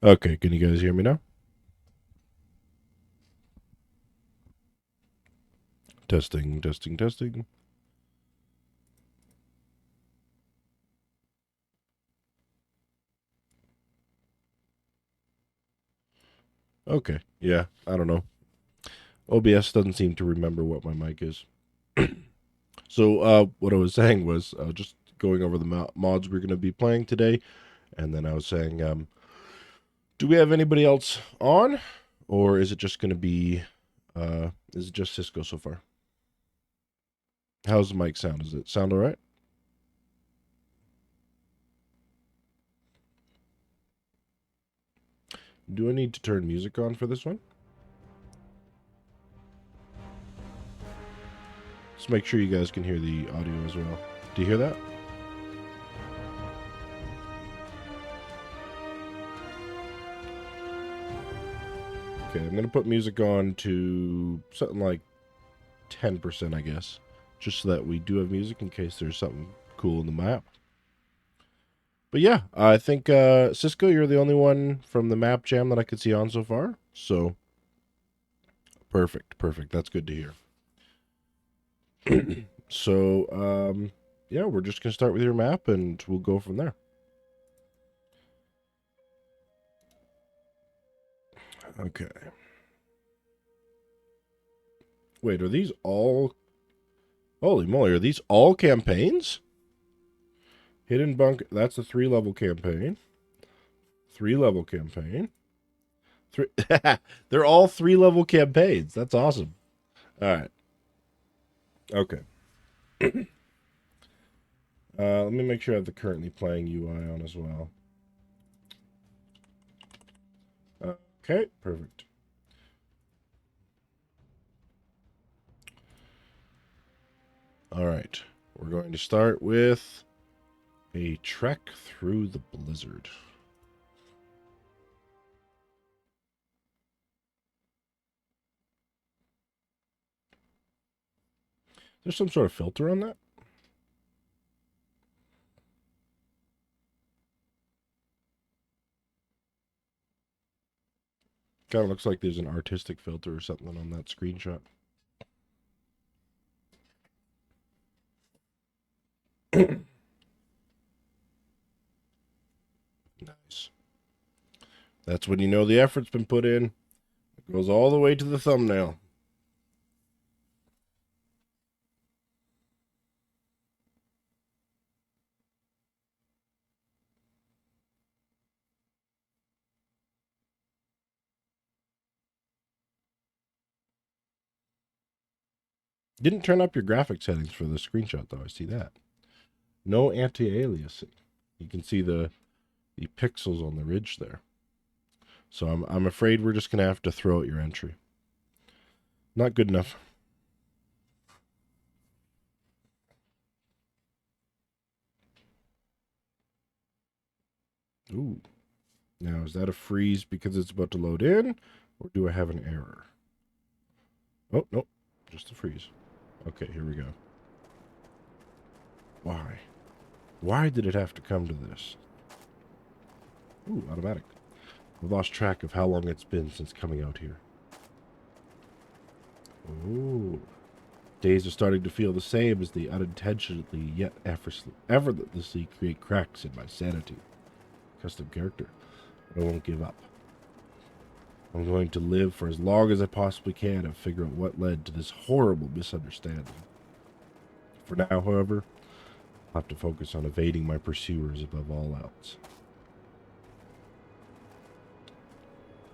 Okay, can you guys hear me now? Testing, testing, testing. Okay, yeah, I don't know. OBS doesn't seem to remember what my mic is. So, what I was saying was just going over the mods we're going to be playing today, and then I was saying, do we have anybody else on, or is it just going to be, is it just Cisco so far? How's the mic sound? Does it sound all right? Do I need to turn music on for this one? Just make sure you guys can hear the audio as well. Do you hear that? Okay, I'm gonna put music on to something like 10%, I guess, just so that we do have music in case there's something cool in the map. But yeah, I think Cisco, you're the only one from the map jam that I could see on so far. So perfect, perfect. That's good to hear. So yeah, we're just gonna start with your map, and we'll go from there. Okay. Wait, are these all? Holy moly, are these all campaigns? Hidden Bunker. That's a 3-level campaign. 3-level campaign. Three. They're all 3-level campaigns. That's awesome. All right. Okay. Let me make sure I have the currently playing UI on as well. Okay, perfect. All right. We're going to start with a trek through the blizzard. There's some sort of filter on that? Kind of looks like there's an artistic filter or something on that screenshot. Nice. That's when you know the effort's been put in. It goes all the way to the thumbnail. Didn't turn up your graphic settings for the screenshot, though. I see that. No anti-aliasing. You can see the pixels on the ridge there. So I'm afraid we're just gonna have to throw out your entry. Not good enough. Ooh. Now is that a freeze because it's about to load in, or do I have an error? Oh nope, just a freeze. Okay, here we go. Why? Why did it have to come to this? Ooh, automatic. I've lost track of how long it's been since coming out here. Ooh. Days are starting to feel the same as they unintentionally yet effortlessly create cracks in my sanity. Custom character. But I won't give up. I'm going to live for as long as I possibly can and figure out what led to this horrible misunderstanding. For now, however, I'll have to focus on evading my pursuers above all else.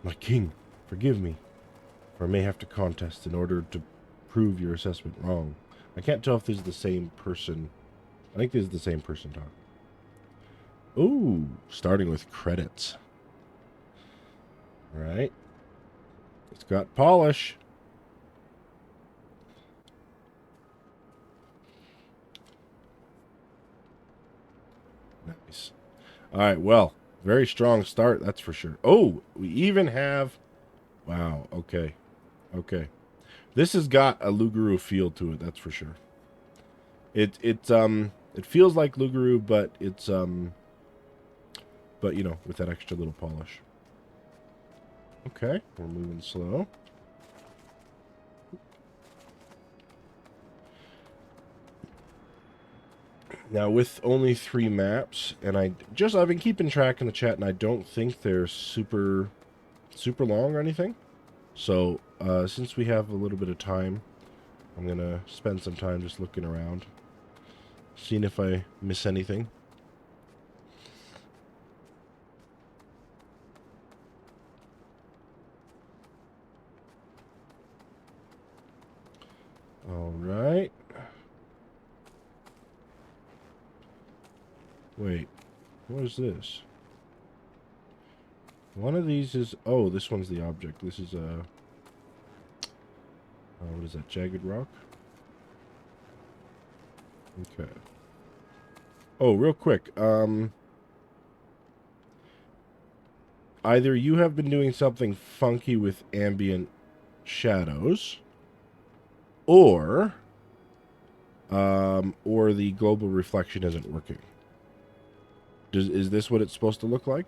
My king, forgive me, for I may have to contest in order to prove your assessment wrong. I can't tell if this is the same person. I think this is the same person talking. Ooh, starting with credits. All right. It's got polish. Nice. All right, well, very strong start, that's for sure. Oh, we even have... Wow, okay. Okay. This has got a Lugaru feel to it, that's for sure. It feels like Lugaru, but it's but you know, with that extra little polish. Okay, we're moving slow. Now, with only 3 maps, and I've been keeping track in the chat, and I don't think they're super long or anything. So, since we have a little bit of time, I'm gonna spend some time just looking around, seeing if I miss anything. All right. Wait, what is this? One of these is... Oh, this one's the object. This is a... what is that? Jagged rock? Okay. Oh, real quick. Either you have been doing something funky with ambient shadows, or the global reflection isn't working. Is this what it's supposed to look like?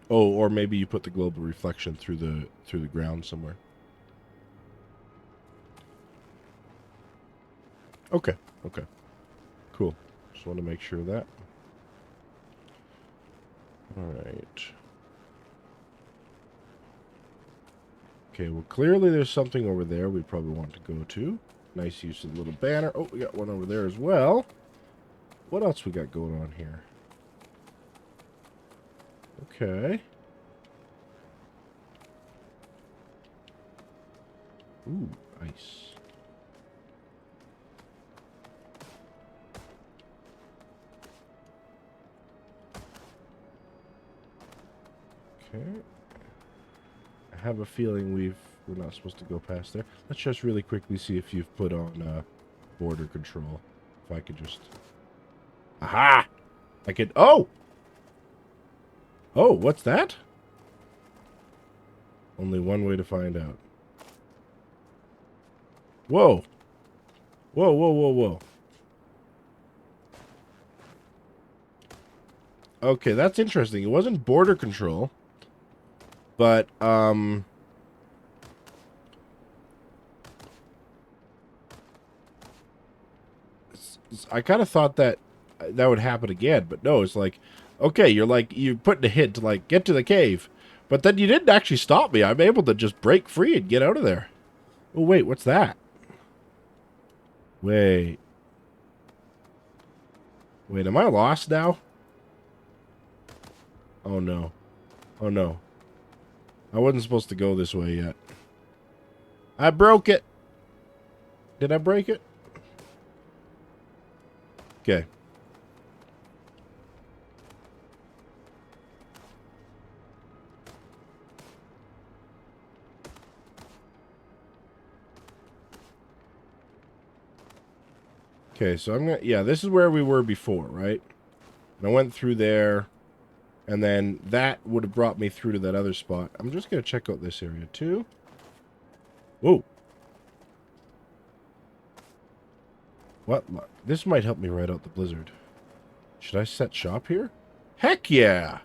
Oh, or maybe you put the global reflection through the ground somewhere. Okay, okay. Cool. Just want to make sure of that. Alright. Okay, well, clearly there's something over there we probably want to go to. Nice use of the little banner. Oh, we got one over there as well. What else we got going on here? Okay. Ooh, ice. Okay. I have a feeling we're not supposed to go past there. Let's just really quickly see if you've put on border control. If I could just... Aha! I could... Oh! Oh, what's that? Only one way to find out. Whoa! Whoa, whoa, whoa, whoa. Okay, that's interesting. It wasn't border control. But, I kind of thought that would happen again, but no, it's like, okay, you're putting a hint to, like, get to the cave, but then you didn't actually stop me. I'm able to just break free and get out of there. Oh, wait, what's that? Wait. Wait, am I lost now? Oh, no. Oh, no. I wasn't supposed to go this way yet. I broke it. Did I break it? Okay. Okay, so I'm gonna... Yeah, this is where we were before, right? And I went through there, and then that would have brought me through to that other spot. I'm just gonna check out this area, too. Whoa. What? This might help me ride out the blizzard. Should I set shop here? Heck yeah!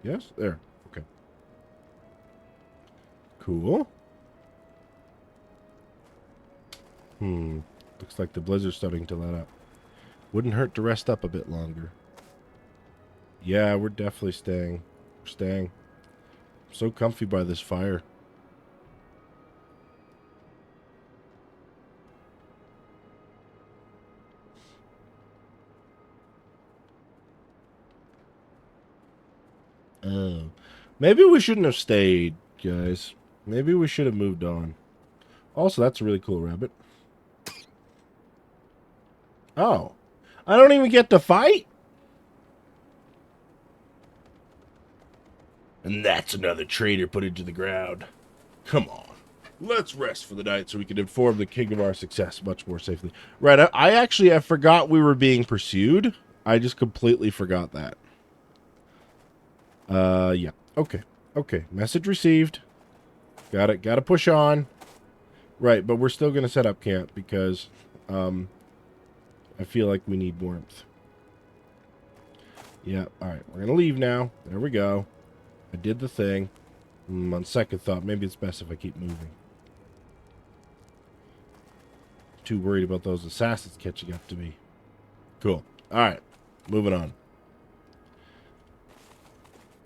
Yes? There. Okay. Cool. Looks like the blizzard's starting to let up. Wouldn't hurt to rest up a bit longer. Yeah, we're definitely staying. We're staying. I'm so comfy by this fire. Oh. Maybe we shouldn't have stayed, guys. Maybe we should have moved on. Also, that's a really cool rabbit. Oh. I don't even get to fight? And that's another traitor put into the ground. Come on. Let's rest for the night so we can inform the king of our success much more safely. Right, I forgot we were being pursued. I just completely forgot that. Yeah. Okay. Okay. Message received. Got it. Got to push on. Right, but we're still going to set up camp because, I feel like we need warmth. Yeah, alright. We're going to leave now. There we go. I did the thing. On second thought, maybe it's best if I keep moving. Too worried about those assassins catching up to me. Cool. Alright. Moving on.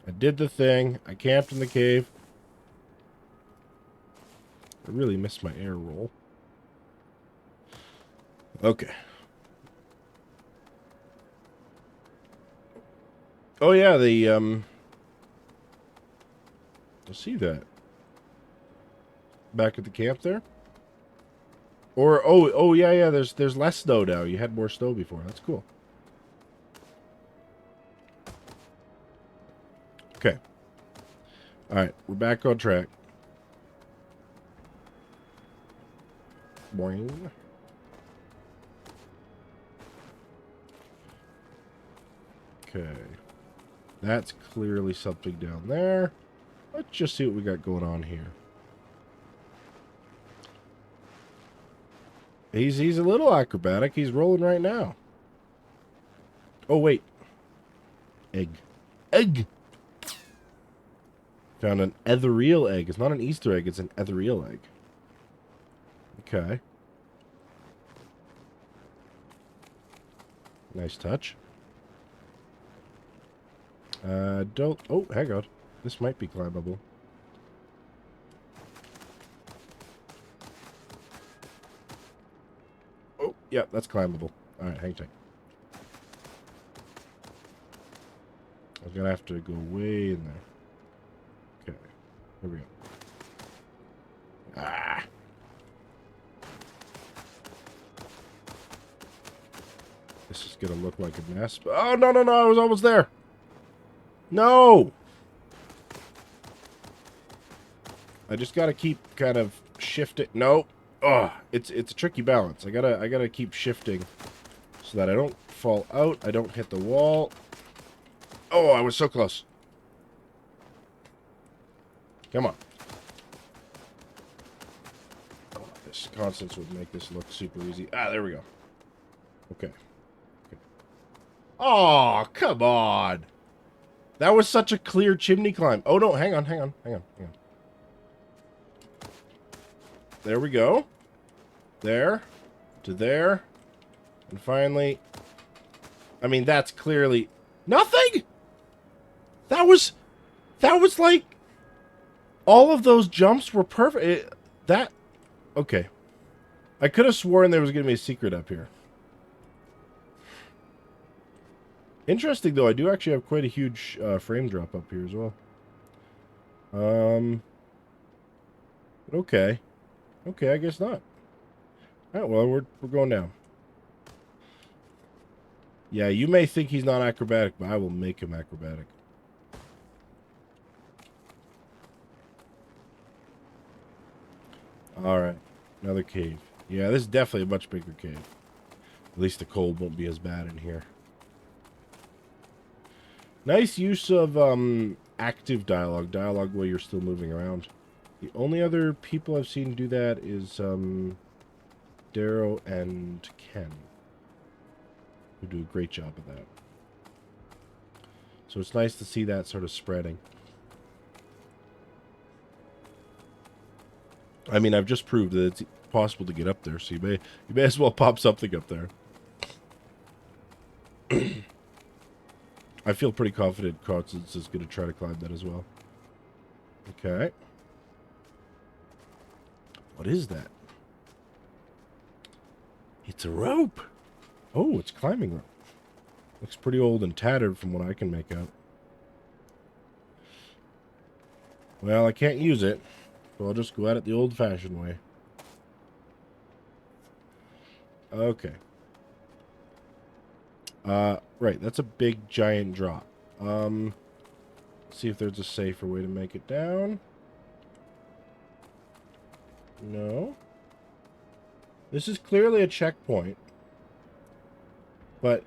I did the thing. I camped in the cave. I really missed my air roll. Okay. Oh yeah, I see that. Back at the camp there? Or oh yeah, there's less snow now. You had more snow before. That's cool. Okay. Alright, we're back on track. Boing. Okay. That's clearly something down there. Let's just see what we got going on here. He's a little acrobatic. He's rolling right now. Oh, wait. Egg. Egg! Found an ethereal egg. It's not an Easter egg. It's an ethereal egg. Okay. Nice touch. Don't... Oh, hang on. This might be climbable. Oh, yeah, that's climbable. Alright, hang tight. I'm gonna have to go way in there. Okay. Here we go. Ah! This is gonna look like a mess. Oh, no, no, no, I was almost there! No! I just gotta keep kind of shifting. No! Oh, it's a tricky balance. I gotta keep shifting so that I don't fall out, I don't hit the wall. Oh, I was so close. Come on. Oh, this constants would make this look super easy. Ah, there we go. Okay. Oh, come on. That was such a clear chimney climb. Oh, no, hang on. There we go. There. To there. And finally... I mean, that's clearly... Nothing! That was like... All of those jumps were perfect. Okay. I could have sworn there was going to be a secret up here. Interesting, though. I do actually have quite a huge frame drop up here as well. Okay. Okay, I guess not. Alright, well, we're going down. Yeah, you may think he's not acrobatic, but I will make him acrobatic. Alright. Another cave. Yeah, this is definitely a much bigger cave. At least the cold won't be as bad in here. Nice use of active dialogue. Dialogue while you're still moving around. The only other people I've seen do that is Darrow and Ken, who do a great job of that. So it's nice to see that sort of spreading. I mean, I've just proved that it's possible to get up there, so you may as well pop something up there. I feel pretty confident Constance is going to try to climb that as well. Okay. What is that? It's a rope. Oh, it's climbing rope. Looks pretty old and tattered from what I can make out. Well, I can't use it, so I'll just go at it the old-fashioned way. Okay. Right, that's a big, giant drop. See if there's a safer way to make it down. No. This is clearly a checkpoint. But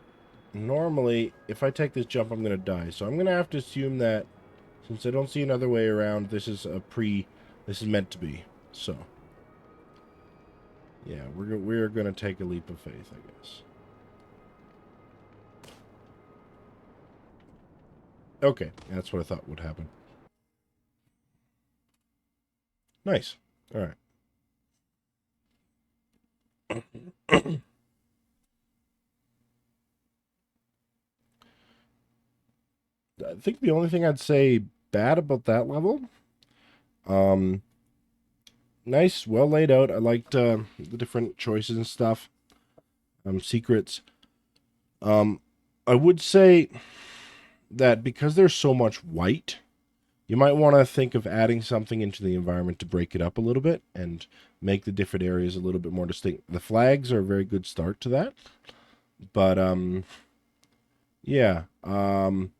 normally, if I take this jump, I'm going to die. So I'm going to have to assume that since I don't see another way around, this is meant to be. So, yeah, we're going to take a leap of faith, I guess. Okay, that's what I thought would happen. Nice. All right. I think the only thing I'd say bad about that level, um, nice, well laid out. I liked the different choices and stuff. Secrets. Um, I would say that because there's so much white, you might want to think of adding something into the environment to break it up a little bit and make the different areas a little bit more distinct. The flags are a very good start to that, but yeah, I'm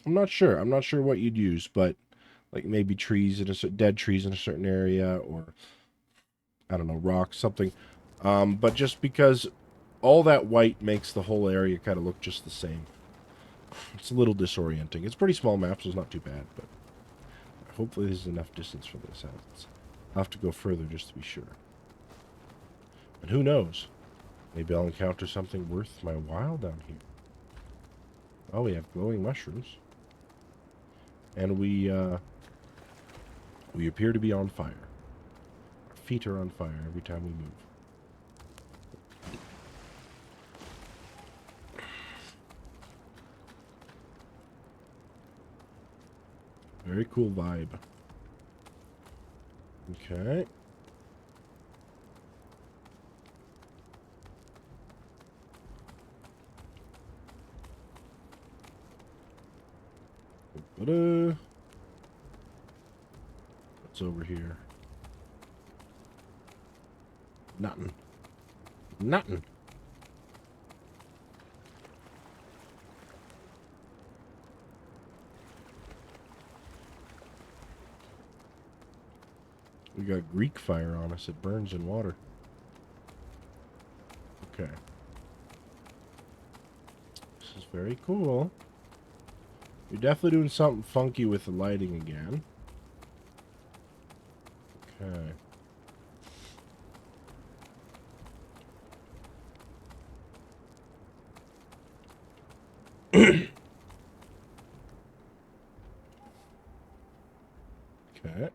not sure. I'm not sure what you'd use, but like maybe trees in dead trees in a certain area, or I don't know, rocks, something. But just because all that white makes the whole area kind of look just the same. It's a little disorienting. It's a pretty small map, so it's not too bad, but hopefully there's enough distance for this. I'll have to go further just to be sure. And who knows? Maybe I'll encounter something worth my while down here. Oh, we have glowing mushrooms. And we appear to be on fire. Our feet are on fire every time we move. Very cool vibe. Okay. What's over here? Nothing. Nothing. We got Greek fire on us. It burns in water. Okay. This is very cool. You're definitely doing something funky with the lighting again. Okay. Okay.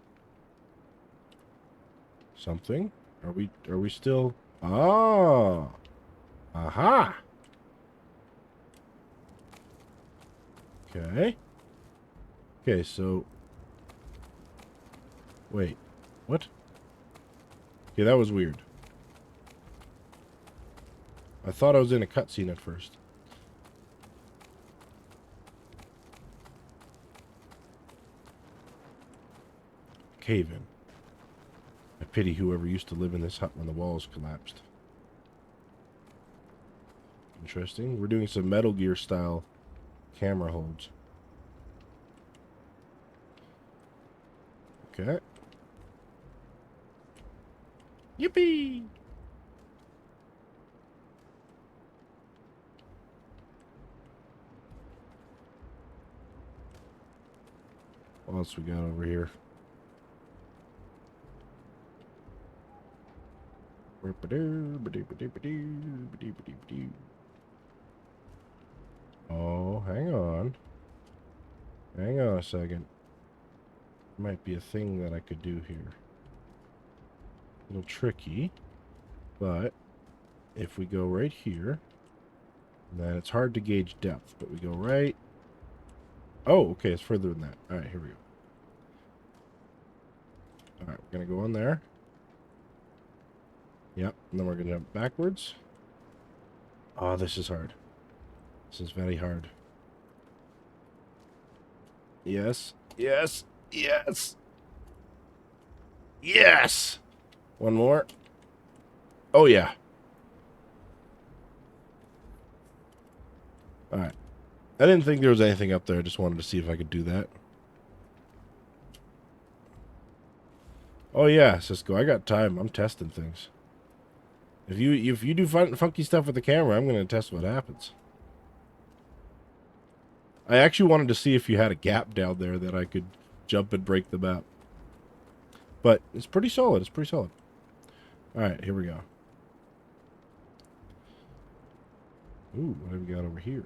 Something? Are we still? Ah. Aha. Okay. Okay, so wait. What? Okay, that was weird. I thought I was in a cutscene at first. Cave in. I pity whoever used to live in this hut when the walls collapsed. Interesting. We're doing some Metal Gear style camera holds. Okay. Yippee! What else we got over here? Oh, hang on. Hang on a second. Might be a thing that I could do here. A little tricky, but if we go right here, then it's hard to gauge depth, but we go right. Oh, okay, it's further than that. All right, here we go. All right, we're going to go on there. Yep, and then we're going to jump backwards. Oh, this is hard. This is very hard. Yes, yes, yes. Yes! One more. Oh, yeah. All right. I didn't think there was anything up there. I just wanted to see if I could do that. Oh, yeah, Cisco. I got time. I'm testing things. If you do funky stuff with the camera, I'm going to test what happens. I actually wanted to see if you had a gap down there that I could jump and break the map. But it's pretty solid. It's pretty solid. All right, here we go. Ooh, what have we got over here?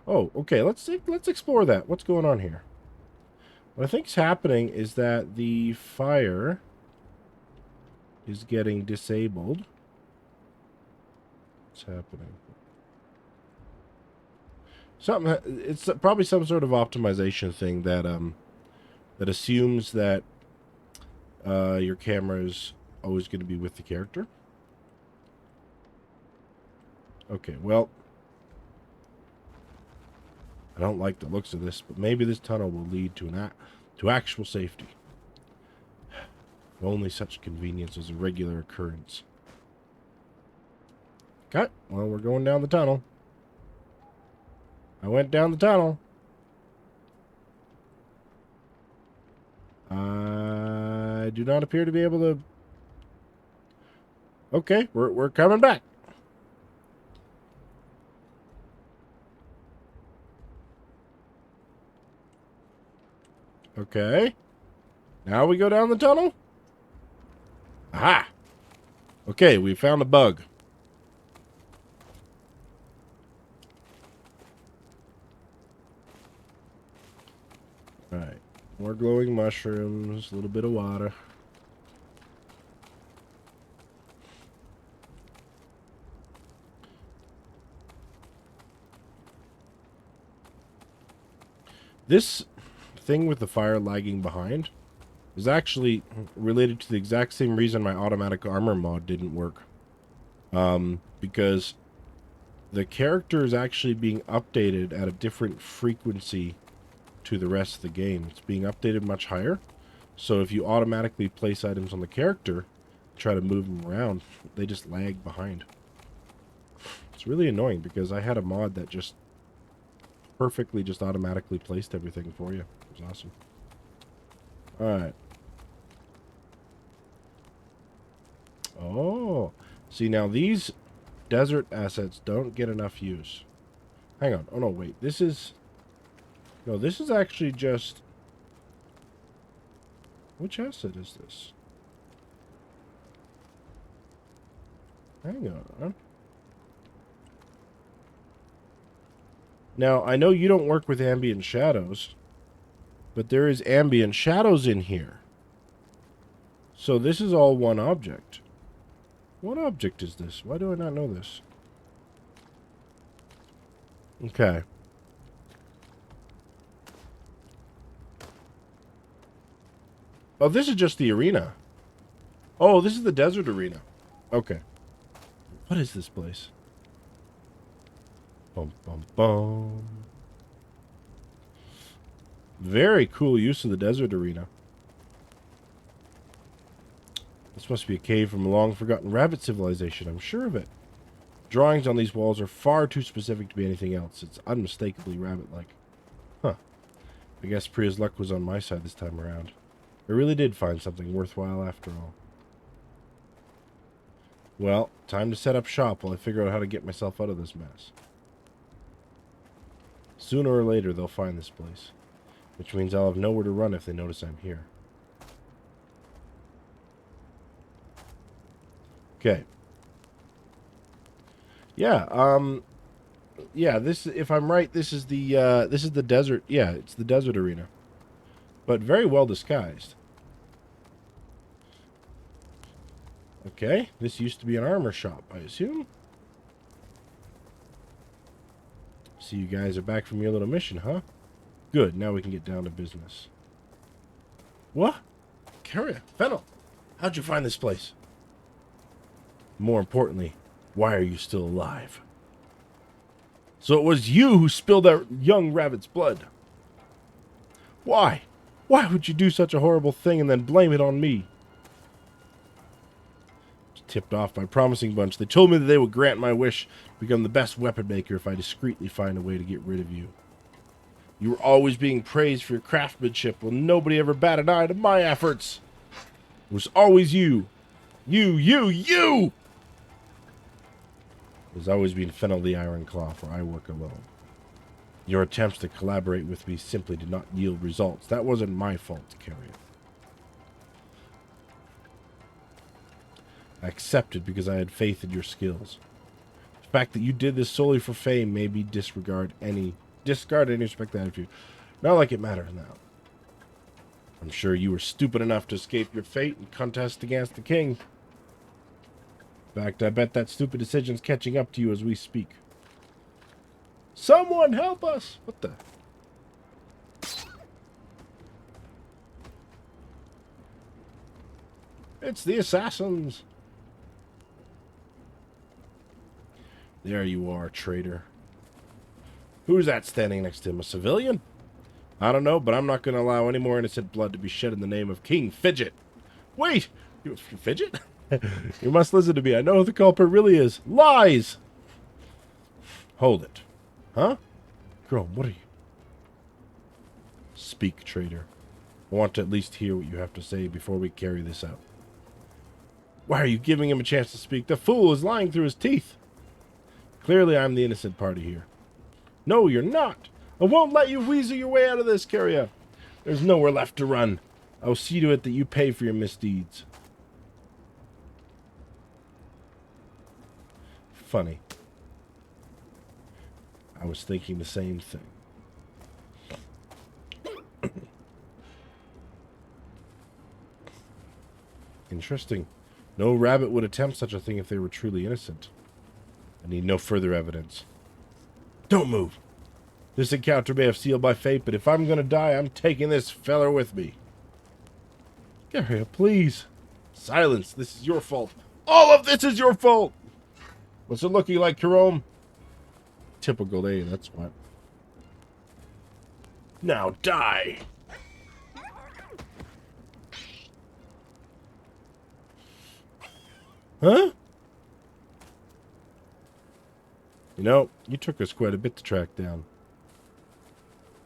Oh, okay. Let's explore that. What's going on here? What I think's happening is that the fire is getting disabled. What's happening? It's probably some sort of optimization thing that that assumes that your camera is always going to be with the character. Okay, well, I don't like the looks of this, but maybe this tunnel will lead to actual safety. If only such convenience is a regular occurrence. Okay, well, we're going down the tunnel. I went down the tunnel. I do not appear to be able to... Okay, we're coming back. Okay. Now we go down the tunnel? Aha! Okay, we found a bug. Alright. More glowing mushrooms, a little bit of water. This thing with the fire lagging behind is actually related to the exact same reason my automatic armor mod didn't work. Because the character is actually being updated at a different frequency to the rest of the game. It's being updated much higher. So if you automatically place items on the character, try to move them around, they just lag behind. It's really annoying because I had a mod that just perfectly just automatically placed everything for you. It was awesome. Alright. Oh. See, now these desert assets don't get enough use. Hang on. Oh, no, wait. This is... No, this is actually just... Which asset is this? Hang on. Now, I know you don't work with ambient shadows, but there is ambient shadows in here. So this is all one object. What object is this? Why do I not know this? Okay. Oh, this is just the arena. Oh, this is the desert arena. Okay. What is this place? Bum, bum, bum. Very cool use of the desert arena. This must be a cave from a long-forgotten rabbit civilization. I'm sure of it. Drawings on these walls are far too specific to be anything else. It's unmistakably rabbit-like. Huh. I guess Priya's luck was on my side this time around. I really did find something worthwhile after all. Well, time to set up shop while I figure out how to get myself out of this mess. Sooner or later, they'll find this place. Which means I'll have nowhere to run if they notice I'm here. Okay. Yeah, yeah, this, if I'm right, this is the desert, yeah, it's the desert arena. But very well disguised. Okay, this used to be an armor shop, I assume. So you guys are back from your little mission, huh? Good, now we can get down to business. What? Carrier, Fennel, how'd you find this place? More importantly, why are you still alive? So it was you who spilled that young rabbit's blood. Why? Why would you do such a horrible thing and then blame it on me? Tipped off by Promising Bunch. They told me that they would grant my wish to become the best weapon maker if I discreetly find a way to get rid of you. You were always being praised for your craftsmanship while nobody ever batted an eye to my efforts. It was always you. You! It has always been Fennel the Ironclaw, for I work alone. Your attempts to collaborate with me simply did not yield results. That wasn't my fault, Carrier. I accepted because I had faith in your skills. The fact that you did this solely for fame, maybe discard any respect that attitude. Not like it matters now. I'm sure you were stupid enough to escape your fate and contest against the king. In fact, I bet that stupid decision's catching up to you as we speak. Someone help us! What the? It's the assassins! There you are, traitor. Who's that standing next to him? A civilian? I don't know, but I'm not going to allow any more innocent blood to be shed in the name of King Fidget. Wait! You Fidget? You must listen to me. I know who the culprit really is. Lies! Hold it. Huh? Girl, what are you? Speak, traitor. I want to at least hear what you have to say before we carry this out. Why are you giving him a chance to speak? The fool is lying through his teeth. Clearly, I'm the innocent party here. No, you're not. I won't let you weasel your way out of this, Carria. There's nowhere left to run. I'll see to it that you pay for your misdeeds. Funny. I was thinking the same thing. Interesting. No rabbit would attempt such a thing if they were truly innocent. I need no further evidence. Don't move. This encounter may have sealed my fate, but if I'm going to die, I'm taking this feller with me. Carria, please. Silence. This is your fault. All of this is your fault. What's it looking like, Jerome? Typical, eh? That's what. Now die. Huh? You know, you took us quite a bit to track down.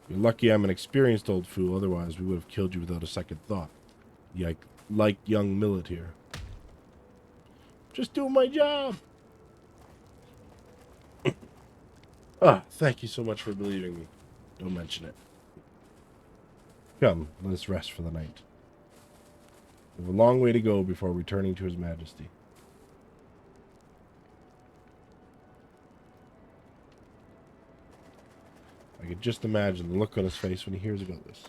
You're lucky I'm an experienced old fool, otherwise we would have killed you without a second thought. Like young Millet here. Just doing my job. Thank you so much for believing me. Don't mention it. Come, let us rest for the night. We have a long way to go before returning to His Majesty. I could just imagine the look on his face when he hears about this.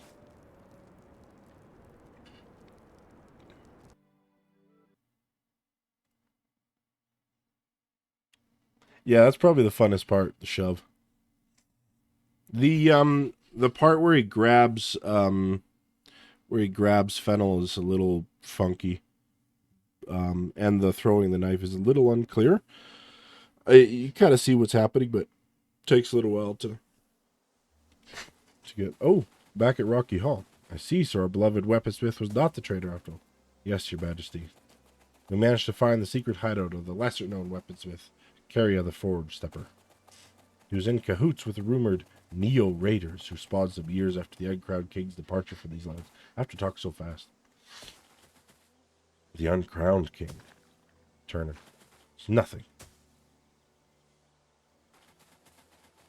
Yeah, that's probably the funnest part, the shove. The part where he grabs Fennel is a little funky. And the throwing the knife is a little unclear. You kind of see what's happening, but it takes a little while to get... Oh, back at Rocky Hall. I see, sir. Our beloved weaponsmith was not the traitor after all. Yes, your majesty. We managed to find the secret hideout of the lesser-known weaponsmith, Carria the Forge Stepper. He was in cahoots with the rumored Neo-Raiders, who spawned some years after the Uncrowned King's departure from these lands. I have to talk so fast. The Uncrowned King. Turner. It's nothing.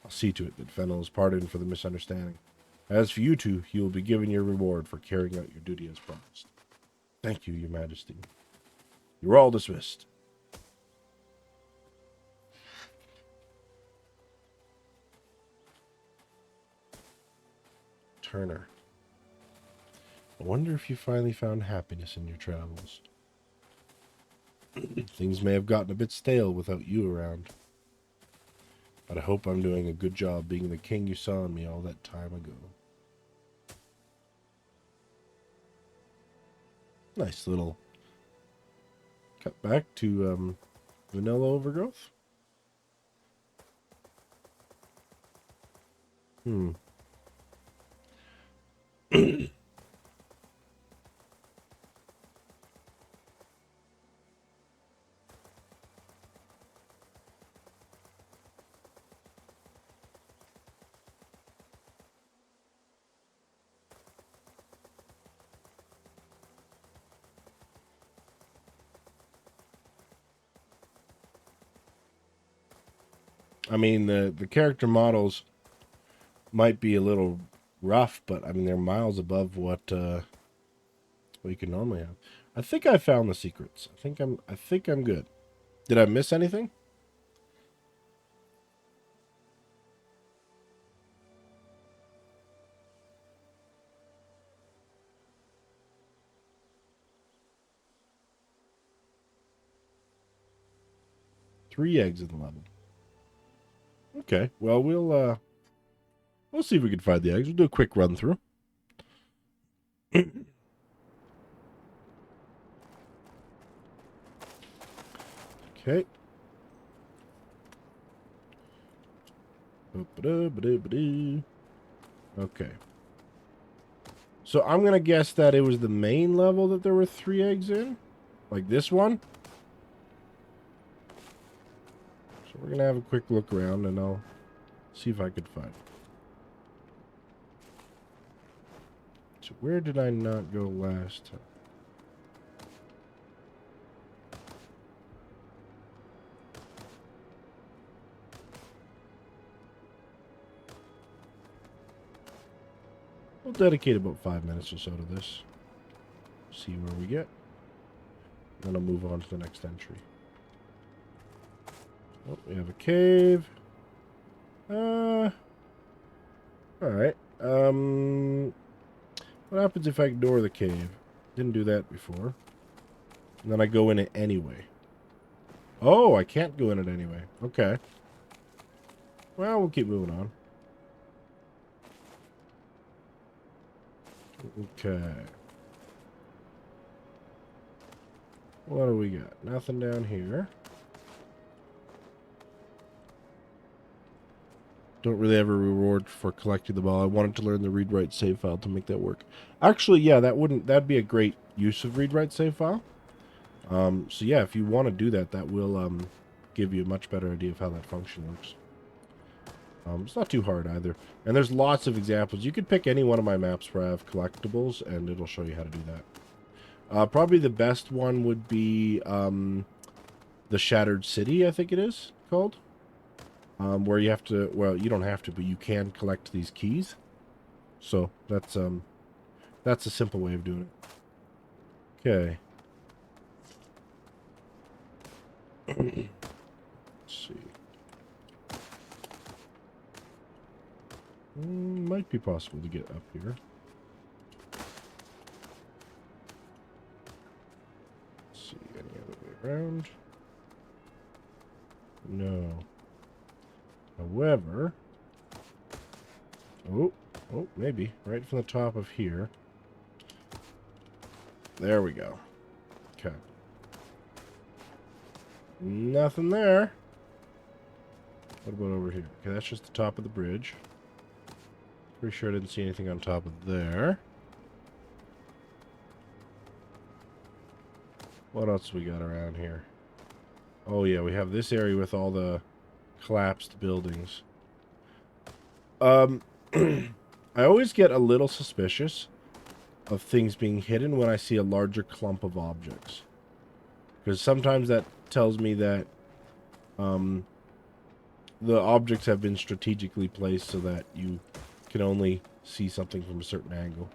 I'll see to it that Fennel is pardoned for the misunderstanding. As for you two, you will be given your reward for carrying out your duty as promised. Thank you, your majesty. You are all dismissed. Turner. I wonder if you finally found happiness in your travels. Things may have gotten a bit stale without you around. But I hope I'm doing a good job being the king you saw in me all that time ago. Nice little cut back to vanilla overgrowth. I mean, the character models might be a little rough, but I mean they're miles above what you can normally have. I think I found the secrets. I think I'm good. Did I miss anything? 3 eggs in the level. Okay, well, we'll see if we can find the eggs. We'll do a quick run through. Okay. Okay. So I'm going to guess that it was the main level that there were 3 eggs in. Like this one. So we're going to have a quick look around and I'll see if I could find it. So where did I not go last time? We'll dedicate about 5 minutes or so to this. See where we get. Then I'll move on to the next entry. Oh, we have a cave. Alright. What happens if I ignore the cave? Didn't do that before. And then I go in it anyway. Oh, I can't go in it anyway. Okay. Well, we'll keep moving on. Okay. What do we got? Nothing down here. Don't really have a reward for collecting them all. I wanted to learn the read-write save file to make that work. Actually, yeah, that'd be a great use of read-write save file. So yeah, if you want to do that, that will give you a much better idea of how that function works. It's not too hard either. And there's lots of examples. You could pick any one of my maps where I have collectibles, and it'll show you how to do that. Probably the best one would be the Shattered City, I think it is called. Where you have to, well, you don't have to, but you can collect these keys. So that's a simple way of doing it. Okay. Let's see. Might be possible to get up here. Let's see, any other way around? No. However, oh, maybe right from the top of here. There we go. Okay. Nothing there. What about over here? Okay, that's just the top of the bridge. Pretty sure I didn't see anything on top of there. What else we got around here? Oh yeah, we have this area with all the collapsed buildings. I always get a little suspicious of things being hidden when I see a larger clump of objects. Because sometimes that tells me that the objects have been strategically placed so that you can only see something from a certain angle.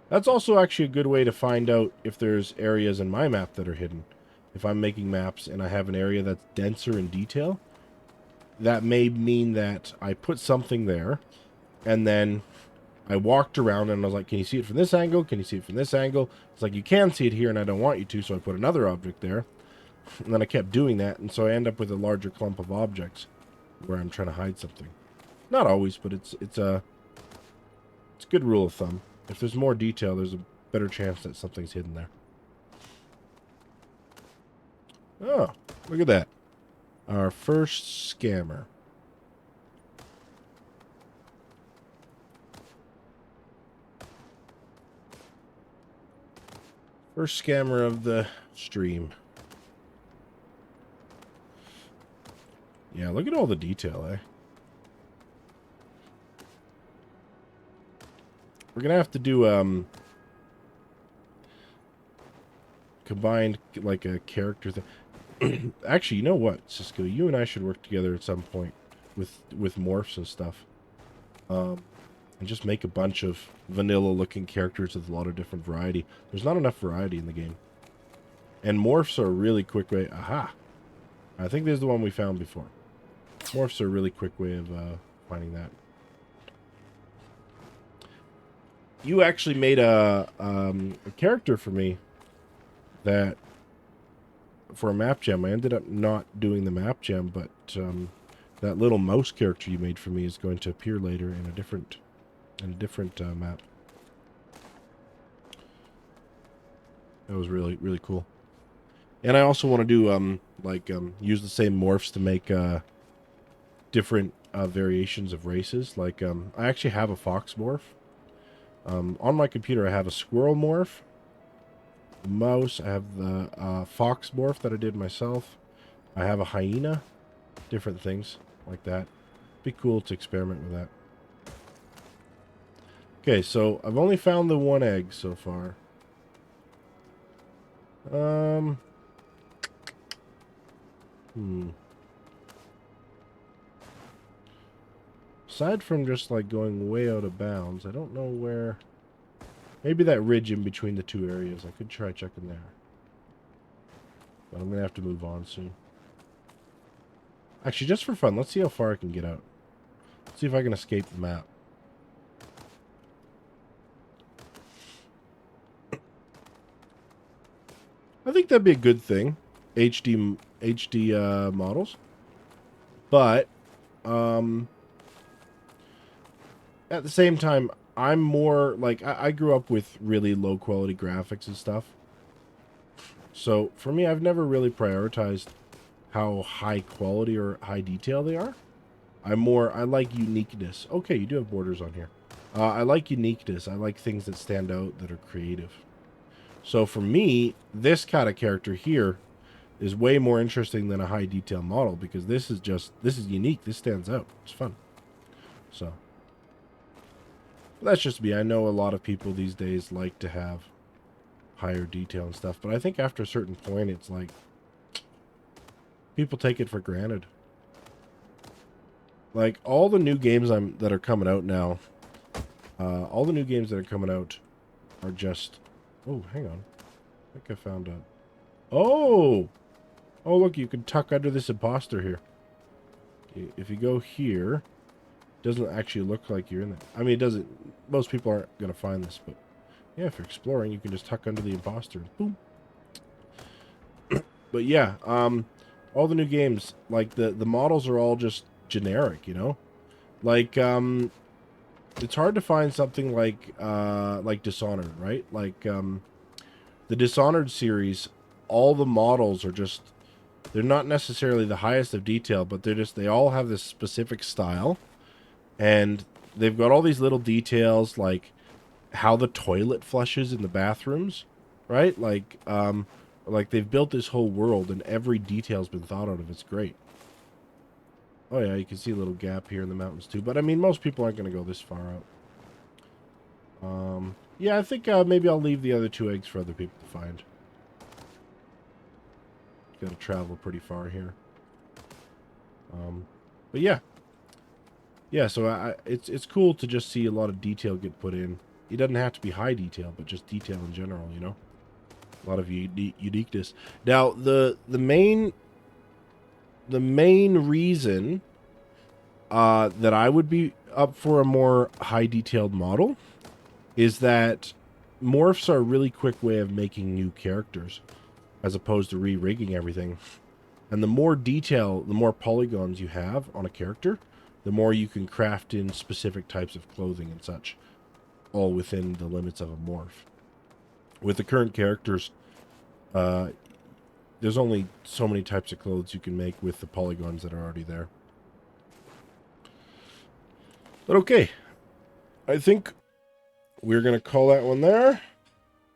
That's also actually a good way to find out if there's areas in my map that are hidden. If I'm making maps and I have an area that's denser in detail, that may mean that I put something there, and then I walked around and I was like, can you see it from this angle? Can you see it from this angle? It's like, you can see it here and I don't want you to, so I put another object there. And then I kept doing that, and so I end up with a larger clump of objects where I'm trying to hide something. Not always, but it's a good rule of thumb. If there's more detail, there's a better chance that something's hidden there. Oh, look at that. Our first scammer. First scammer of the stream. Yeah, look at all the detail, eh? We're gonna have to do combined, like, a character thing. Actually, you know what, Cisco? You and I should work together at some point with morphs and stuff. And just make a bunch of vanilla-looking characters with a lot of different variety. There's not enough variety in the game. And morphs are a really quick way... Aha! I think this is the one we found before. Morphs are a really quick way of finding that. You actually made a character for me that for a map gem. I ended up not doing the map gem, but that little mouse character you made for me is going to appear later in a different map. That was really, really cool. And I also want to do use the same morphs to make different variations of races. Like I actually have a fox morph. On my computer, I have a squirrel morph, the mouse. I have the fox morph that I did myself. I have a hyena, different things like that. Be cool to experiment with that. Okay, so I've only found the one egg so far. Aside from just like going way out of bounds, I don't know where. Maybe that ridge in between the two areas. I could try checking there. But I'm going to have to move on soon. Actually, just for fun, let's see how far I can get out. Let's see if I can escape the map. I think that'd be a good thing. HD models. But at the same time, I'm more like I grew up with really low quality graphics and stuff. So for me, I've never really prioritized how high quality or high detail they are. I like uniqueness. Okay, you do have borders on here. I like uniqueness. I like things that stand out, that are creative. So for me, this kind of character here is way more interesting than a high detail model, because this is unique. This stands out. It's fun. So that's just me. I know a lot of people these days like to have higher detail and stuff, but I think after a certain point, it's like people take it for granted. Like all the new games that are coming out now, all the new games that are coming out are just. Oh, hang on. I think I found a. Oh, look! You can tuck under this imposter here. If you go here, it doesn't actually look like you're in there. I mean, it doesn't. Most people aren't gonna find this, but yeah, if you're exploring, you can just tuck under the imposter. Boom. But yeah, all the new games, like the models are all just generic, you know? Like it's hard to find something like Dishonored, right? Like the Dishonored series, all the models are just, they're not necessarily the highest of detail, but they all have this specific style, and they've got all these little details, like how the toilet flushes in the bathrooms, right? Like they've built this whole world, and every detail's been thought out of. It's great. Oh yeah, you can see a little gap here in the mountains too. But I mean, most people aren't going to go this far out. Yeah, I think maybe I'll leave the other 2 eggs for other people to find. Got to travel pretty far here. But yeah. Yeah, so it's cool to just see a lot of detail get put in. It doesn't have to be high detail, but just detail in general, you know? A lot of uniqueness. Now, the main reason that I would be up for a more high detailed model is that morphs are a really quick way of making new characters, as opposed to re-rigging everything. And the more detail, the more polygons you have on a character, the more you can craft in specific types of clothing and such, all within the limits of a morph. With the current characters, there's only so many types of clothes you can make with the polygons that are already there. But okay, I think we're going to call that one there.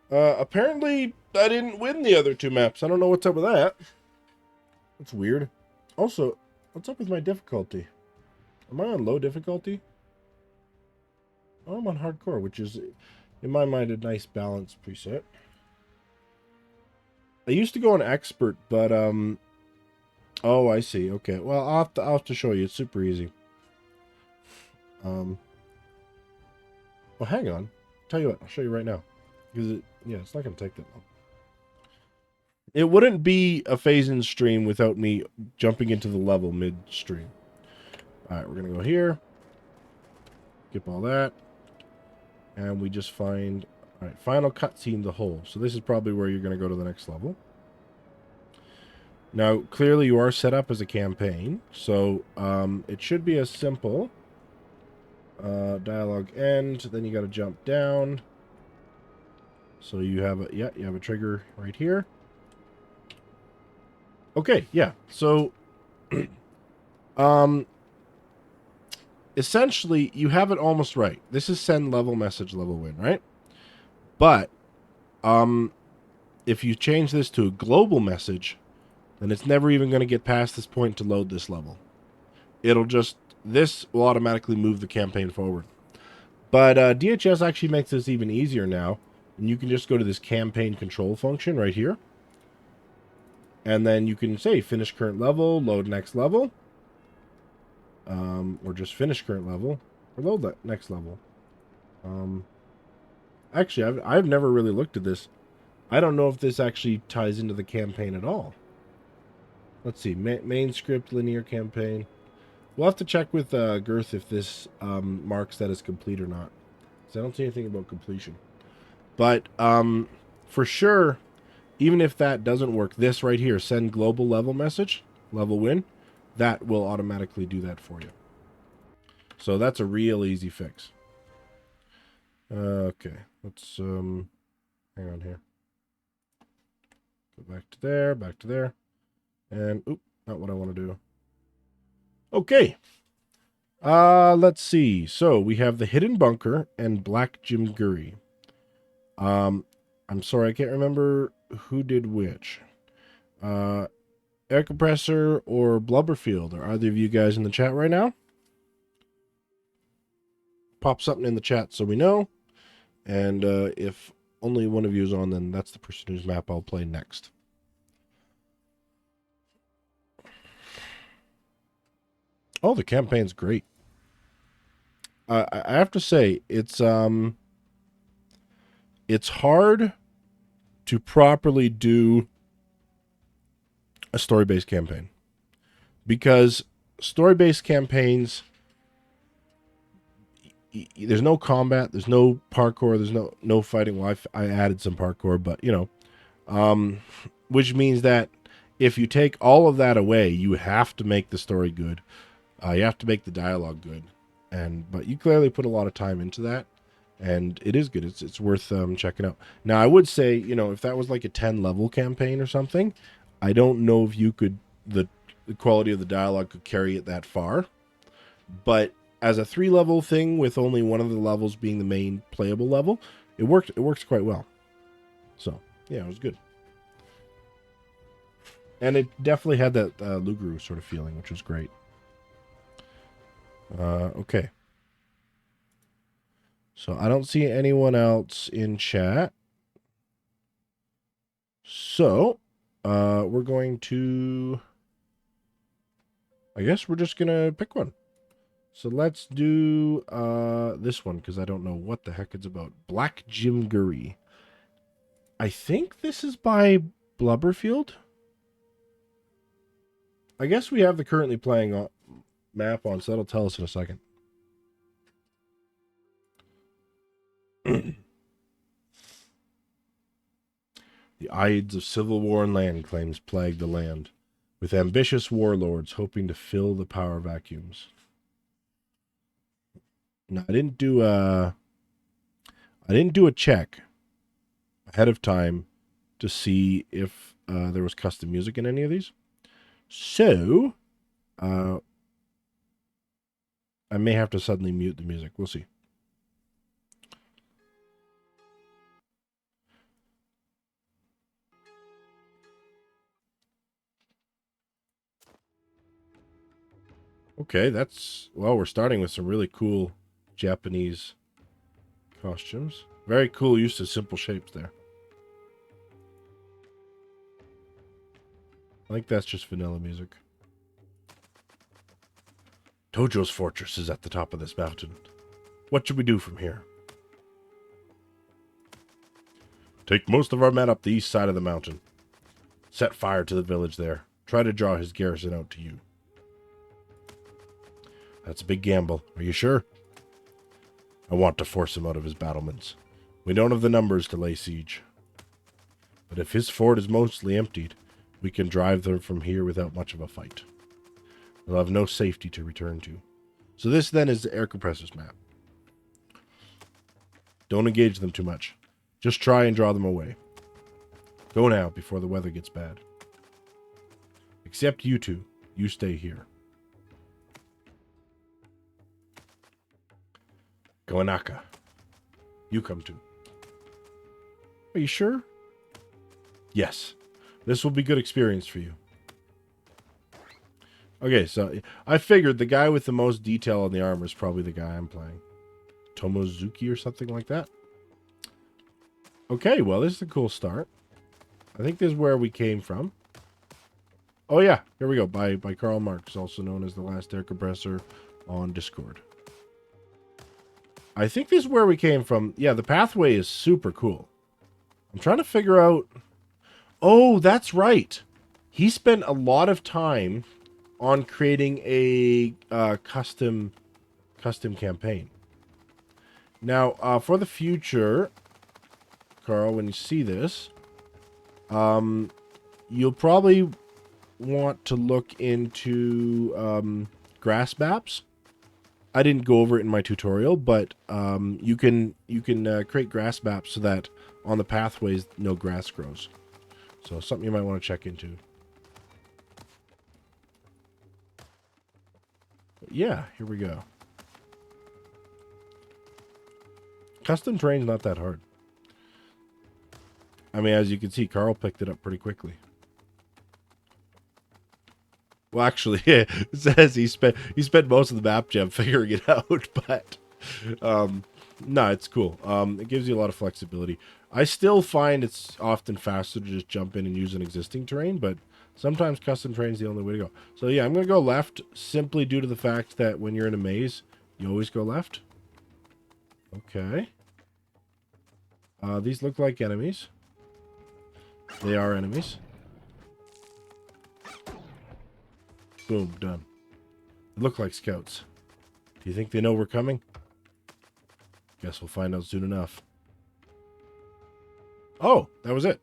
Apparently, I didn't win the other 2 maps. I don't know what's up with that. That's weird. Also, what's up with my difficulty? Am I on low difficulty? Oh, I'm on hardcore, which is, in my mind, a nice balance preset. I used to go on expert, but, oh, I see. Okay, well, I'll have to show you. It's super easy. Well, hang on. Tell you what, I'll show you right now. Because it's not going to take that long. It wouldn't be a phase-in stream without me jumping into the level mid-stream. Alright, we're going to go here. Skip all that. And we just find... Alright, final cutscene, the hole. So this is probably where you're going to go to the next level. Now, clearly you are set up as a campaign, so it should be as simple. Dialogue end, then you got to jump down. So you have a, yeah, you have a trigger right here. Okay, yeah. So essentially you have it almost right. This is send level message level win, right? But if you change this to a global message, then it's never even going to get past this point to load this level. It'll just, this will automatically move the campaign forward. But DHS actually makes this even easier now. And you can just go to this campaign control function right here. And then you can say finish current level, load next level. Or just finish current level, or load that next level. Actually, I've never really looked at this. I don't know if this actually ties into the campaign at all. Let's see, main script, linear campaign. We'll have to check with Girth if this marks that as complete or not. Because I don't see anything about completion. But for sure, even if that doesn't work, this right here, send global level message, level win, that will automatically do that for you. So that's a real easy fix. Okay, let's hang on here. Go back to there, and oop, not what I want to do. Okay. Let's see. So we have the Hidden Bunker and Black Jim Gurry. I'm sorry, I can't remember who did which. Air Compressor or Blubberfield? Are either of you guys in the chat right now? Pop something in the chat so we know. And if only one of you is on, then that's the person whose map I'll play next. Oh, the campaign's great. I have to say, it's hard to properly do a story-based campaign. Because story-based campaigns, there's no combat, there's no parkour, there's no fighting. Well, I added some parkour, but, you know, which means that if you take all of that away, you have to make the story good. You have to make the dialogue good. But you clearly put a lot of time into that, and it is good. It's worth checking out. Now, I would say, you know, if that was like a 10-level campaign or something, I don't know if you could, the quality of the dialogue could carry it that far. But as a 3-level thing with only one of the levels being the main playable level, it works quite well. So, yeah, it was good. And it definitely had that Luguru sort of feeling, which was great. Okay. So I don't see anyone else in chat. So, we're going to, I guess we're just going to pick one. So let's do this one, because I don't know what the heck it's about. Black Jim Gurry. I think this is by Blubberfield. I guess we have the currently playing map on, so that'll tell us in a second. The Ides of civil war and land claims plague the land, with ambitious warlords hoping to fill the power vacuums. Now, I didn't do a check ahead of time to see if there was custom music in any of these. So, I may have to suddenly mute the music. We'll see. Okay, well, we're starting with some really cool Japanese costumes. Very cool use of simple shapes there. I think that's just vanilla music. Tojo's fortress is at the top of this mountain. What should we do from here? Take most of our men up the east side of the mountain. Set fire to the village there. Try to draw his garrison out to you. That's a big gamble. Are you sure? I want to force him out of his battlements. We don't have the numbers to lay siege. But if his fort is mostly emptied, We can drive them from here without much of a fight. They'll have no safety to return to. So this then is the air compressors map. Don't engage them too much. Just try and draw them away. Go now before the weather gets bad. Except you two. You stay here. Kawanaka. You come too. Are you sure? Yes. This will be good experience for you. Okay, so I figured the guy with the most detail on the armor is probably the guy I'm playing. Tomozuki or something like that. Okay, well, this is a cool start. I think this is where we came from. Oh, yeah. Here we go. By Karl Marx, also known as the last air compressor on Discord. I think this is where we came from. Yeah, the pathway is super cool. I'm trying to figure out... Oh, that's right. He spent a lot of time on creating a custom campaign. Now, for the future, Carl, when you see this, you'll probably want to look into grass maps. I didn't go over it in my tutorial, but you can create grass maps so that on the pathways no grass grows. So something you might want to check into. But yeah, here we go. Custom terrain's not that hard. I mean, as you can see, Carl picked it up pretty quickly. Well, actually, yeah, it says he spent most of the map jam figuring it out, but no, it's cool. It gives you a lot of flexibility. I still find it's often faster to just jump in and use an existing terrain, but sometimes custom terrain is the only way to go. So yeah, I'm going to go left simply due to the fact that when you're in a maze, you always go left. Okay. These look like enemies. They are enemies. Boom, done. They look like scouts. Do you think they know we're coming? Guess we'll find out soon enough. Oh, that was it.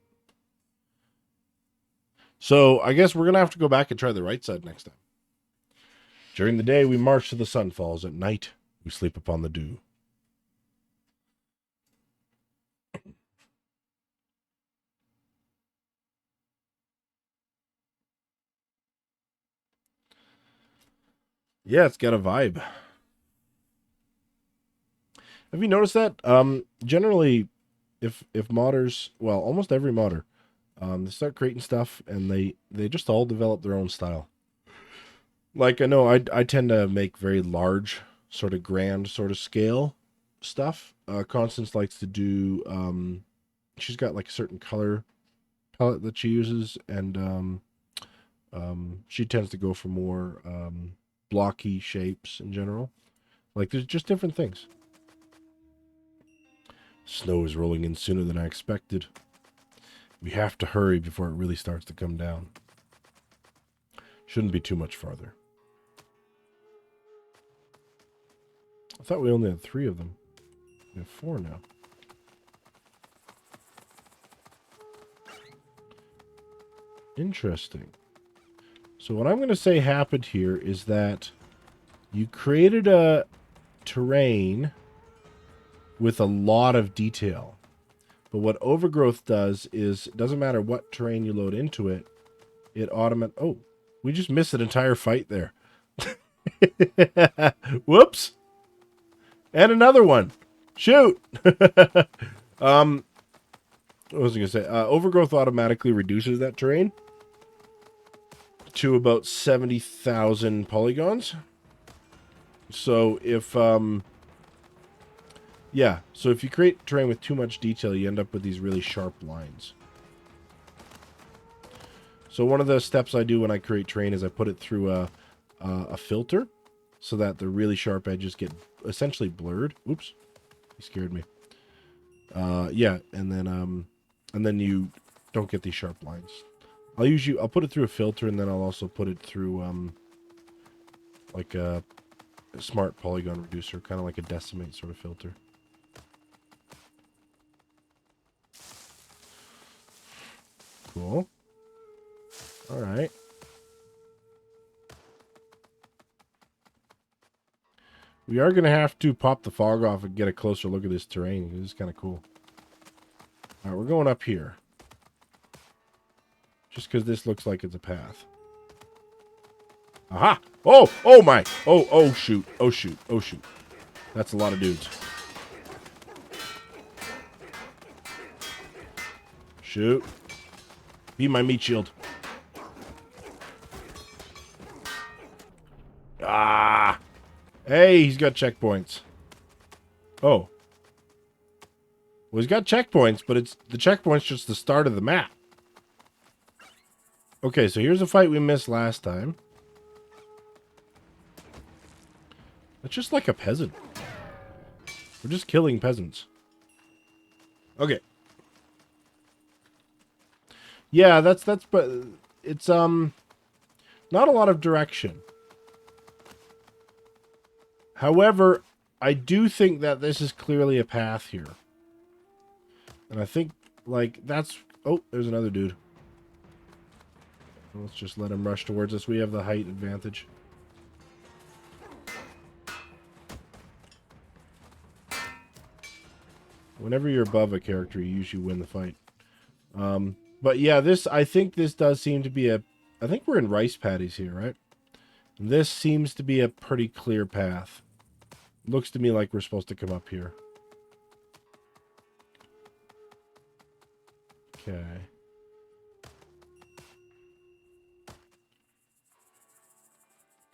So I guess we're going to have to go back and try the right side next time. During the day, we march till the sun falls. At night, we sleep upon the dew. Yeah, it's got a vibe. Have you noticed that? Generally, if modders, well, almost every modder, they start creating stuff and they just all develop their own style. Like I know I tend to make very large, sort of grand, sort of scale stuff. Constance likes to do. She's got like a certain color palette that she uses, and she tends to go for more blocky shapes in general. Like there's just different things. Snow is rolling in sooner than I expected. We have to hurry before it really starts to come down. Shouldn't be too much farther. I thought we only had 3 of them. We have 4 now. Interesting. So what I'm going to say happened here is that you created a terrain with a lot of detail. But what Overgrowth does is, it doesn't matter what terrain you load into it, it automatically... Oh, we just missed an entire fight there. Whoops. And another one. Shoot. What was I going to say? Overgrowth automatically reduces that terrain to about 70,000 polygons. So if... yeah, so if you create terrain with too much detail, you end up with these really sharp lines. So one of the steps I do when I create terrain is I put it through a filter so that the really sharp edges get essentially blurred. Oops, he scared me. Yeah, and then you don't get these sharp lines. I'll put it through a filter, and then I'll also put it through like a smart polygon reducer, kind of like a decimate sort of filter. Cool. We are going to have to pop the fog off and get a closer look at this terrain. This is kind of cool. All right, we're going up here. Just because this looks like it's a path. Aha! Oh! Oh my! Oh, oh shoot. Oh shoot. Oh shoot. That's a lot of dudes. Shoot. Be my meat shield. Ah! Hey, he's got checkpoints. Oh. Well, he's got checkpoints, but it's the checkpoint's just the start of the map. Okay, so here's a fight we missed last time. It's just like a peasant. We're just killing peasants. Okay. Yeah, but it's not a lot of direction. However, I do think that this is clearly a path here. And I think, like, that's... Oh, there's another dude. Let's just let him rush towards us. We have the height advantage. Whenever you're above a character, you usually win the fight. But yeah, I think this does seem to be a... I think we're in rice paddies here, right? This seems to be a pretty clear path. Looks to me like we're supposed to come up here. Okay.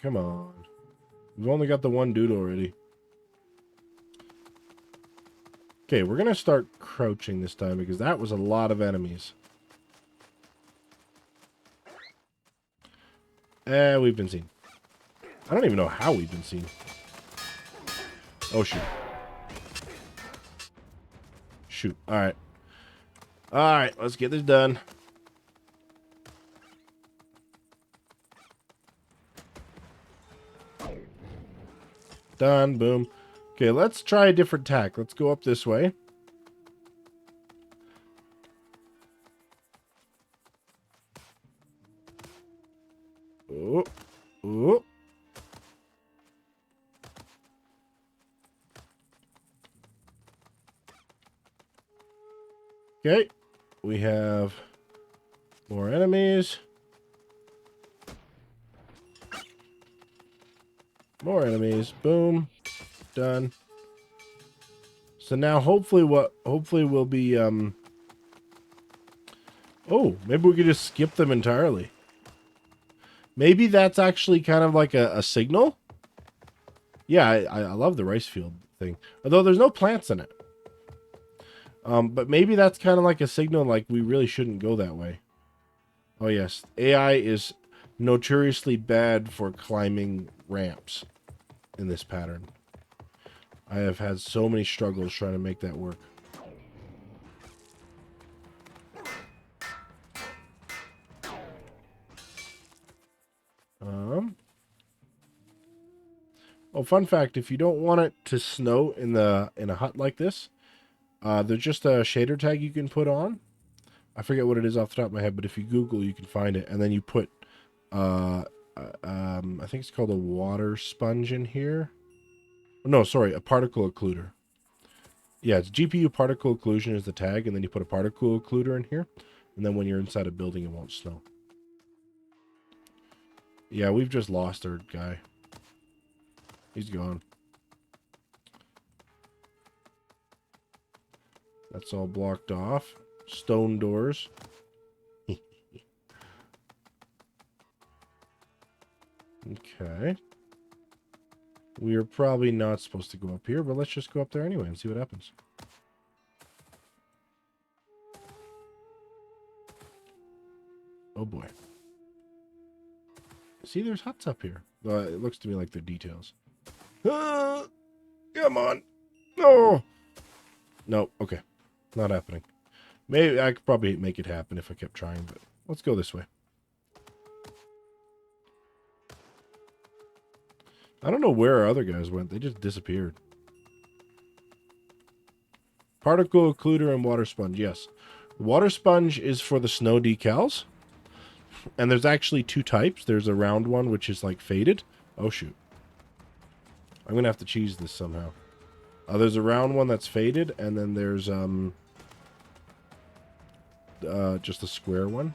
Come on. We've only got the one dude already. Okay, we're going to start crouching this time because that was a lot of enemies. We've been seen. I don't even know how we've been seen. Oh, shoot. Shoot. Alright. Alright, let's get this done. Done. Boom. Okay, let's try a different tack. Let's go up this way. Oh. Oh. Okay. We have more enemies. More enemies. Boom. Done. So now hopefully we'll be oh, maybe we could just skip them entirely. Maybe that's actually kind of like a signal. Yeah, I love the rice field thing. Although there's no plants in it. But maybe that's kind of like a signal like we really shouldn't go that way. Oh yes, AI is notoriously bad for climbing ramps in this pattern. I have had so many struggles trying to make that work. Oh, fun fact, if you don't want it to snow in a hut like this, there's just a shader tag you can put on. I forget what it is off the top of my head, but if you Google, you can find it. And then you put, I think it's called a water sponge in here. No, sorry, a particle occluder. Yeah, it's GPU particle occlusion is the tag, and then you put a particle occluder in here. And then when you're inside a building, it won't snow. Yeah, we've just lost our guy. He's gone. That's all blocked off. Stone doors. Okay. We are probably not supposed to go up here, but let's just go up there anyway and see what happens. Oh boy. See, there's huts up here. It looks to me like they're details. Come on. No. No, okay. Not happening. Maybe I could probably make it happen if I kept trying, but let's go this way. I don't know where our other guys went. They just disappeared. Particle occluder and water sponge. Yes. The water sponge is for the snow decals. And there's actually two types. There's a round one, which is like faded. Oh, shoot. I'm going to have to cheese this somehow. There's a round one that's faded, and then there's just a square one.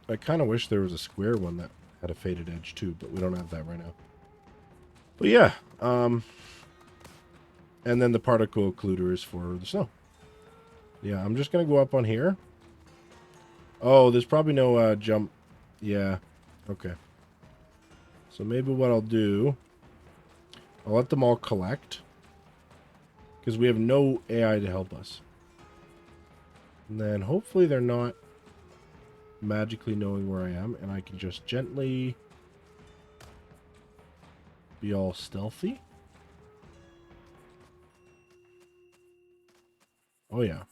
I kind of wish there was a square one that had a faded edge too, but we don't have that right now. But yeah, and then the particle occluder is for the snow. Yeah, I'm just going to go up on here. Oh, there's probably no jump. Yeah, okay. So maybe what I'll do, I'll let them all collect, because we have no AI to help us. And then hopefully they're not magically knowing where I am, and I can just gently be all stealthy. Oh yeah.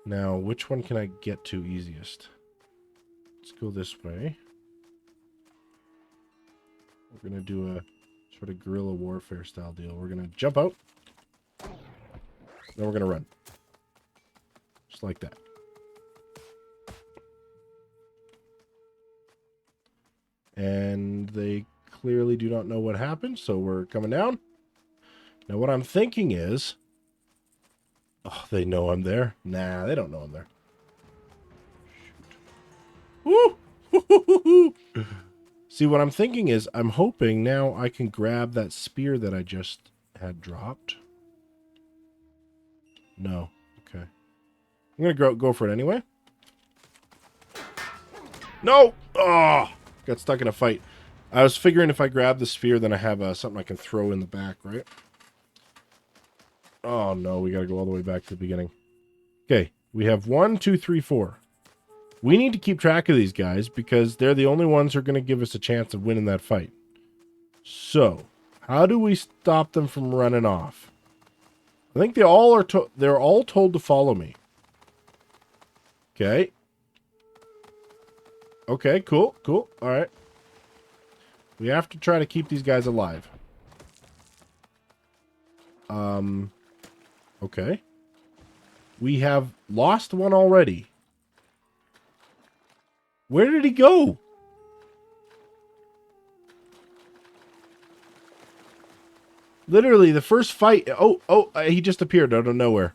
Now, which one can I get to easiest? Let's go this way. We're going to do a sort of guerrilla warfare style deal. We're going to jump out. Then we're going to run. Just like that. And they clearly do not know what happened, so we're coming down. Now what I'm thinking is... Oh, they know I'm there? Nah, they don't know I'm there. Shoot. Woo! See, what I'm thinking is, I'm hoping now I can grab that spear that I just had dropped. No. Okay. I'm going to go for it anyway. No! Oh! Got stuck in a fight. I was figuring if I grab the sphere, then I have something I can throw in the back, right? Oh, no. We got to go all the way back to the beginning. Okay. We have 1, 2, 3, 4. We need to keep track of these guys because they're the only ones who are going to give us a chance of winning that fight. So, how do we stop them from running off? I think they're all told to follow me. Okay. Okay, cool, cool. All right. We have to try to keep these guys alive. Okay. We have lost one already. Where did he go? Literally, the first fight... he just appeared out of nowhere.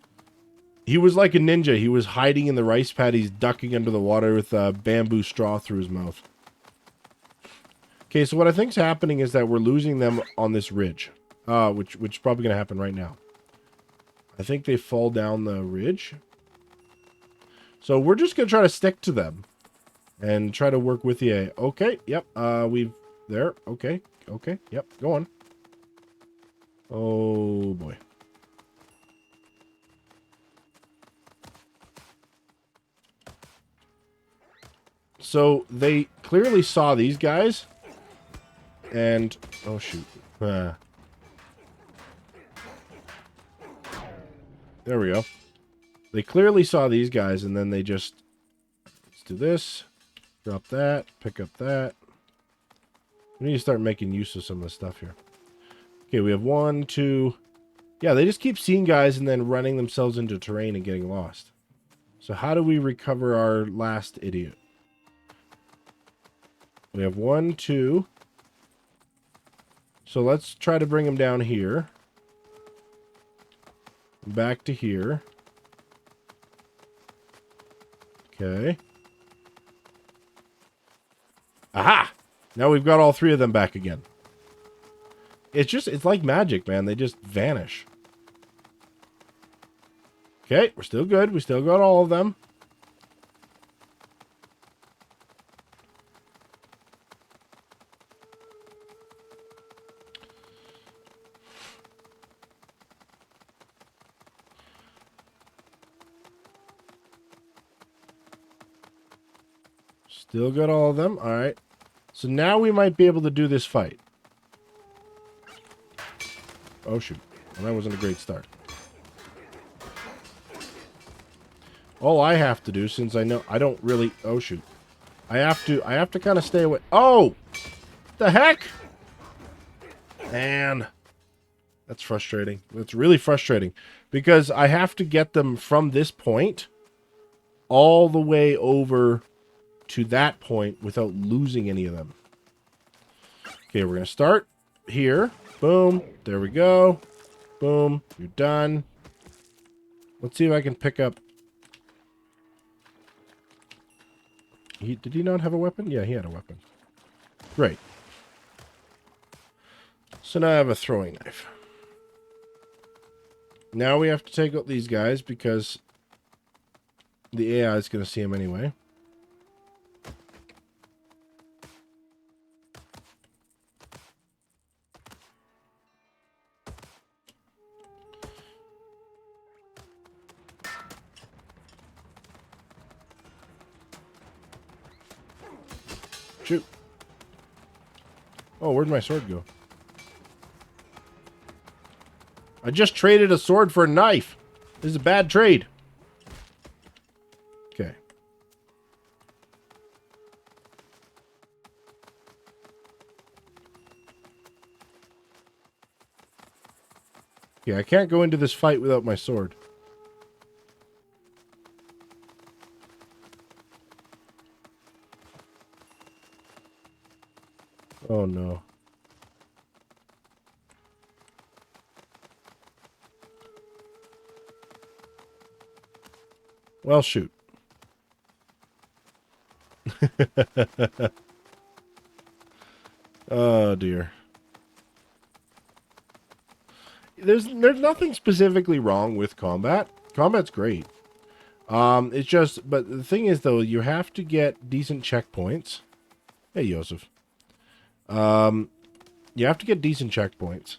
He was like a ninja. He was hiding in the rice paddies, ducking under the water with a bamboo straw through his mouth. Okay, so what I think's happening is that we're losing them on this ridge. Which is probably going to happen right now. I think they fall down the ridge. So we're just going to try to stick to them. And try to work with the A. Okay, yep. There. Okay. Okay, yep. Go on. Oh, boy. So, they clearly saw these guys. And... Oh, shoot. There we go. They clearly saw these guys, and then they just... Let's do this. Drop that. Pick up that. We need to start making use of some of the stuff here. Okay, we have 1, 2... Yeah, they just keep seeing guys and then running themselves into terrain and getting lost. So how do we recover our last idiot? We have 1, 2... So let's try to bring him down here. Back to here. Okay. Aha! Now we've got all 3 of them back again. It's like magic, man. They just vanish. Okay, we're still good. We still got all of them. Still got all of them. All right. So now we might be able to do this fight. Oh, shoot. Well, that wasn't a great start. All I have to do, since I know I don't really... Oh, shoot. I have to kind of stay away. Oh! The heck? Man. That's frustrating. That's really frustrating. Because I have to get them from this point all the way over to that point without losing any of them. Okay, we're going to start here. Boom. There we go. Boom. You're done. Let's see if I can pick up... Did he not have a weapon? Yeah, he had a weapon. Great. So now I have a throwing knife. Now we have to take out these guys because the AI is going to see them anyway. Shoot. Oh, where'd my sword go? I just traded a sword for a knife. This is a bad trade. Okay. Yeah, I can't go into this fight without my sword. Oh, no. Well, shoot. Oh, dear. There's nothing specifically wrong with combat. Combat's great. It's just, but the thing is, though, you have to get decent checkpoints. Hey, Joseph. You have to get decent checkpoints.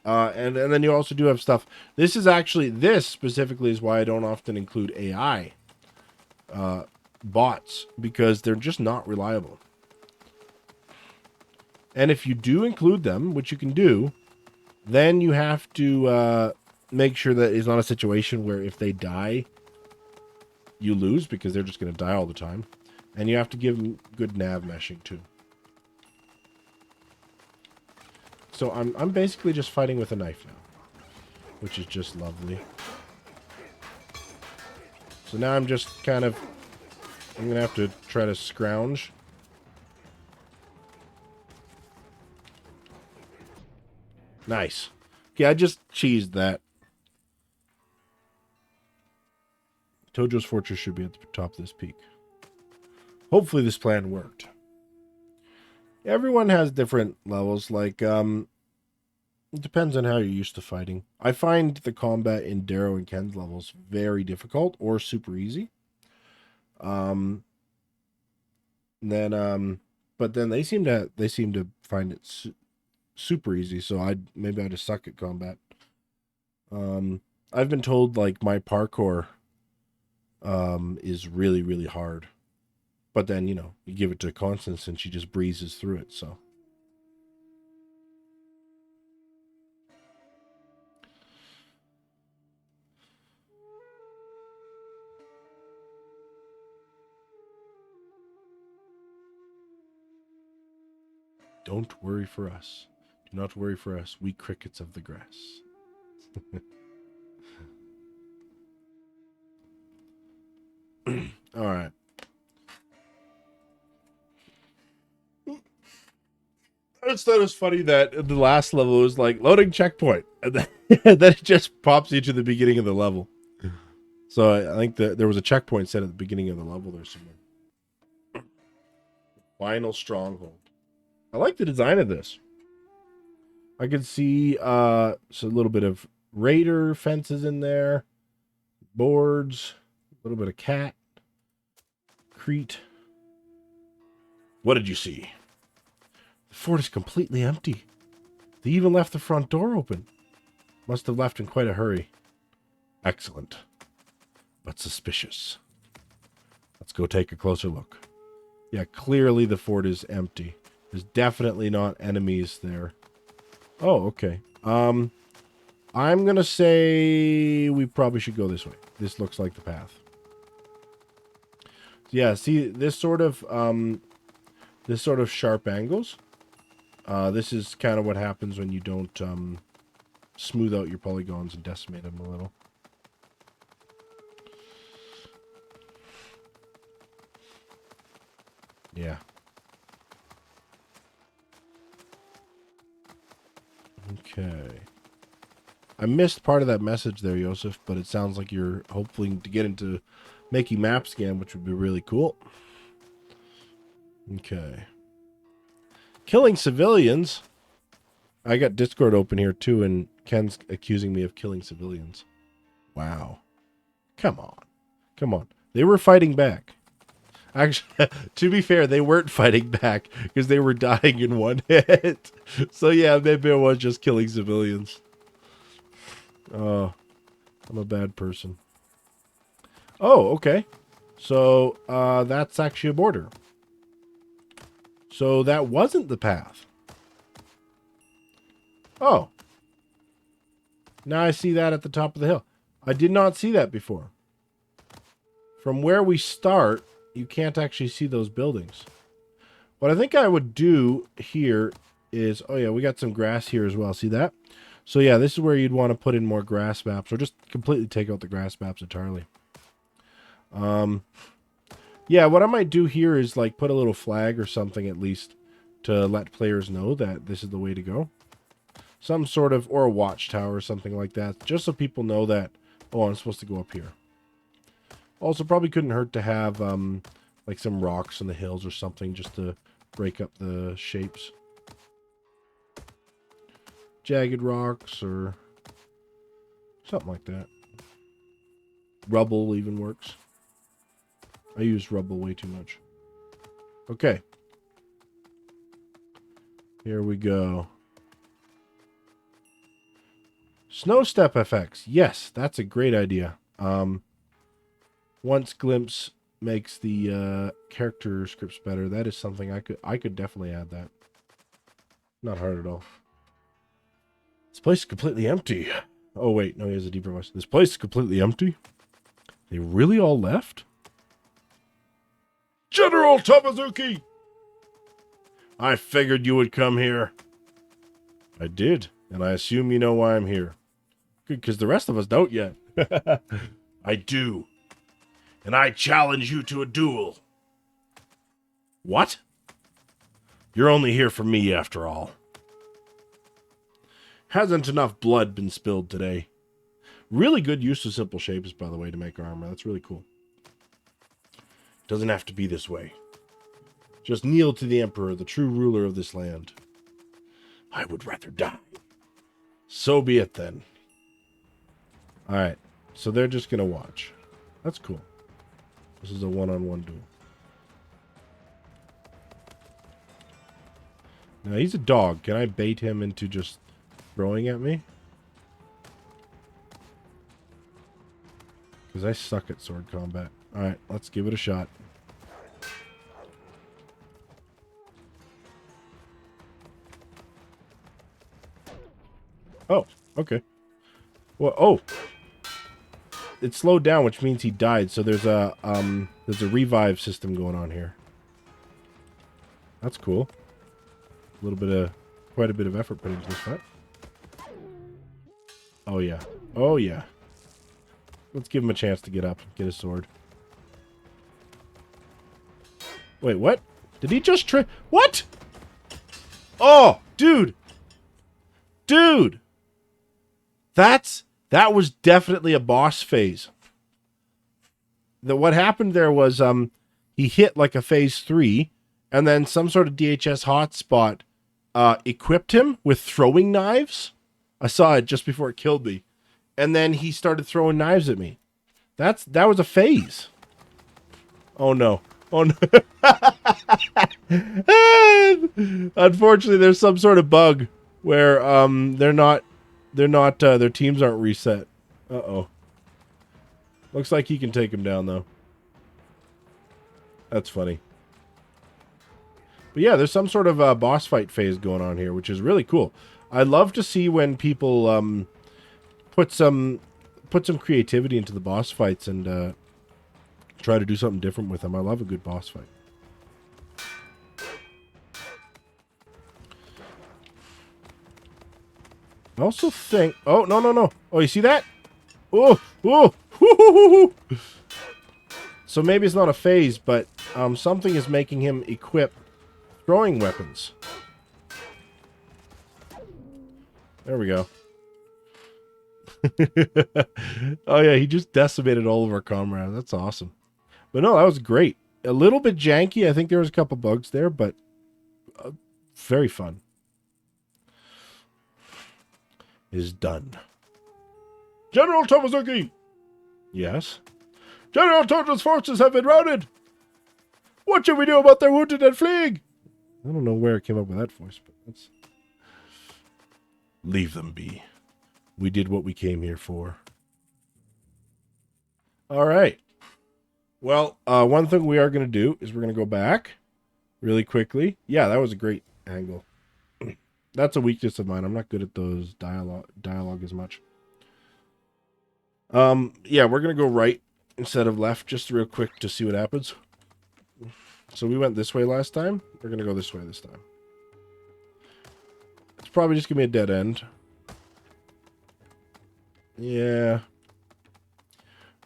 And then you also do have stuff. This specifically is why I don't often include AI bots, because they're just not reliable. And if you do include them, which you can do, then you have to make sure that it's not a situation where if they die, you lose, because they're just going to die all the time. And you have to give them good nav meshing too. So I'm basically just fighting with a knife now, which is just lovely. So now I'm just kind of... I'm going to have to try to scrounge. Nice. Yeah, I just cheesed that. Tojo's Fortress should be at the top of this peak. Hopefully this plan worked. Everyone has different levels. Like, it depends on how you're used to fighting. I find the combat in Darrow and Ken's levels very difficult or super easy. But then they seem to find it super easy. So maybe I just suck at combat. I've been told like my parkour is really, really hard. But then, you give it to Constance and she just breezes through it, so. Don't worry for us. Do not worry for us, we crickets of the grass. All right. I just thought it was funny that the last level was like loading checkpoint, and then, and then it just pops you to the beginning of the level. So I think that there was a checkpoint set at the beginning of the level there somewhere. Final stronghold. I like the design of this. I can see so a little bit of raider fences in there, boards, a little bit of cat, Crete. What did you see? The fort is completely empty. They even left the front door open. Must have left in quite a hurry. Excellent, but suspicious. Let's go take a closer look. Yeah, clearly the fort is empty. There's definitely not enemies there. Oh, okay. I'm gonna say we probably should go this way. This looks like the path. Yeah, see this sort of sharp angles. This is kind of what happens when you don't smooth out your polygons and decimate them a little. Yeah. Okay. I missed part of that message there, Yosef, but it sounds like you're hoping to get into making maps again, which would be really cool. Okay. Killing civilians? I got Discord open here too, and Ken's accusing me of killing civilians. Wow. Come on. Come on. They were fighting back. Actually, to be fair, they weren't fighting back because they were dying in one hit. So yeah, maybe I was just killing civilians. Oh, I'm a bad person. Oh, okay. So, that's actually a border. So that wasn't the path. Oh. Now I see that at the top of the hill. I did not see that before. From where we start, you can't actually see those buildings. What I think I would do here is... Oh, yeah, we got some grass here as well. See that? So, yeah, this is where you'd want to put in more grass maps. Or just completely take out the grass maps entirely. Yeah, what I might do here is, like, put a little flag or something at least to let players know that this is the way to go. Some sort of... Or a watchtower or something like that. Just so people know that... Oh, I'm supposed to go up here. Also, probably couldn't hurt to have, like, some rocks in the hills or something just to break up the shapes. Jagged rocks or something like that. Rubble even works. I use rubble way too much. Okay. Here we go. Snow step FX. Yes, that's a great idea. Once Glimpse makes the character scripts better, that is something I could definitely add that. Not hard at all. This place is completely empty. Oh wait, no, he has a deeper voice. This place is completely empty? They really all left? General Tamazuki! I figured you would come here. I did, and I assume you know why I'm here. Good, because the rest of us don't yet. I do. And I challenge you to a duel. What? You're only here for me, after all. Hasn't enough blood been spilled today? Really good use of simple shapes, by the way, to make armor. That's really cool. Doesn't have to be this way. Just kneel to the Emperor, the true ruler of this land. I would rather die. So be it, then. Alright, so they're just going to watch. That's cool. This is a one-on-one duel. Now, he's a dog. Can I bait him into just throwing at me? Because I suck at sword combat. Alright, let's give it a shot. Oh, okay. Well, oh. It slowed down, which means he died. So there's a revive system going on here. That's cool. Quite a bit of effort put into this fight. Oh yeah. Oh yeah. Let's give him a chance to get up, get his sword. Wait, what? Did he just try? What? Oh, dude. Dude. That was definitely a boss phase. What happened there was he hit like a phase 3, and then some sort of DHS hotspot equipped him with throwing knives. I saw it just before it killed me. And then he started throwing knives at me. That was a phase. Oh no. Oh no. Unfortunately, there's some sort of bug where their teams aren't reset. Uh-oh. Looks like he can take him down though. That's funny. But yeah, there's some sort of boss fight phase going on here, which is really cool. I love to see when people put some creativity into the boss fights and try to do something different with them. I love a good boss fight. I also think... Oh, no, no, no. Oh, you see that? Oh, oh. Hoo-hoo-hoo-hoo. So maybe it's not a phase, but something is making him equip throwing weapons. There we go. Oh yeah, he just decimated all of our comrades. That's awesome. But no, that was great. A little bit janky. I think there was a couple bugs there, but very fun. Is done. General Tomozuki! Yes? General Tojo's forces have been routed! What should we do about their wounded and fleeing? I don't know where it came up with that voice, but that's... Leave them be. We did what we came here for. Alright. Well, one thing we are going to do is we're going to go back really quickly. Yeah, that was a great angle. That's a weakness of mine. I'm not good at those dialogue as much. Yeah, we're going to go right instead of left just real quick to see what happens. So we went this way last time. We're going to go this way this time. It's probably just going to be a dead end. Yeah.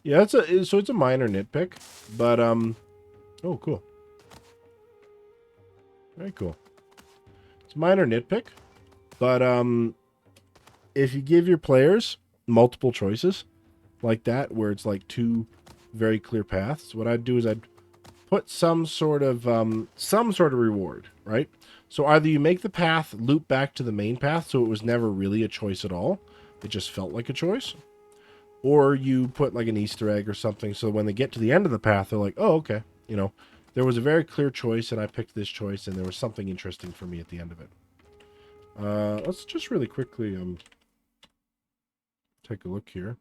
Yeah, so it's a minor nitpick, but oh, cool. Very cool. It's a minor nitpick, but if you give your players multiple choices like that, where it's like two very clear paths, what I'd do is I'd put some sort of reward, right? So either you make the path loop back to the main path, so it was never really a choice at all, it just felt like a choice. Or you put like an Easter egg or something, so when they get to the end of the path, they're like, oh, okay, you know, there was a very clear choice, and I picked this choice, and there was something interesting for me at the end of it. Let's just really quickly take a look here.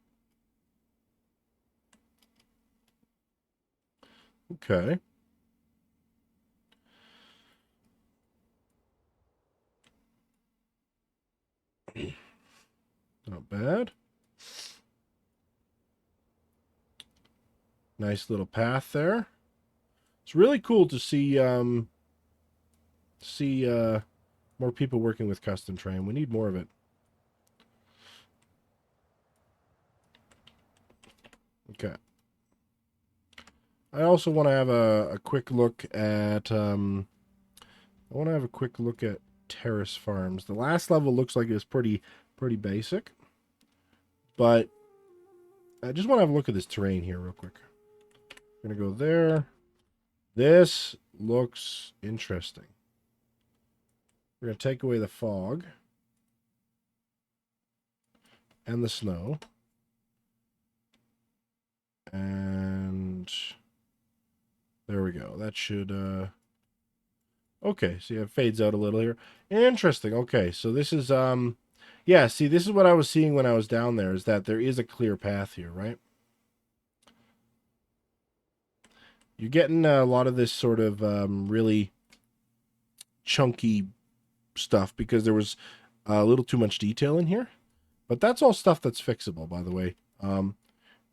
Okay. Not bad. Nice little path there. It's really cool to see more people working with custom terrain. We need more of it. Okay. I also want to have a quick look at Terrace Farms. The last level looks like it's pretty basic, but I just want to have a look at this terrain here real quick. I'm gonna go there. This looks interesting. We're gonna take away the fog and the snow, and there we go. That should okay, so it fades out a little here. Interesting. Okay, so this is yeah, see, this is what I was seeing when I was down there, is that there is a clear path here, right? You're getting a lot of this sort of really chunky stuff because there was a little too much detail in here. But that's all stuff that's fixable, by the way.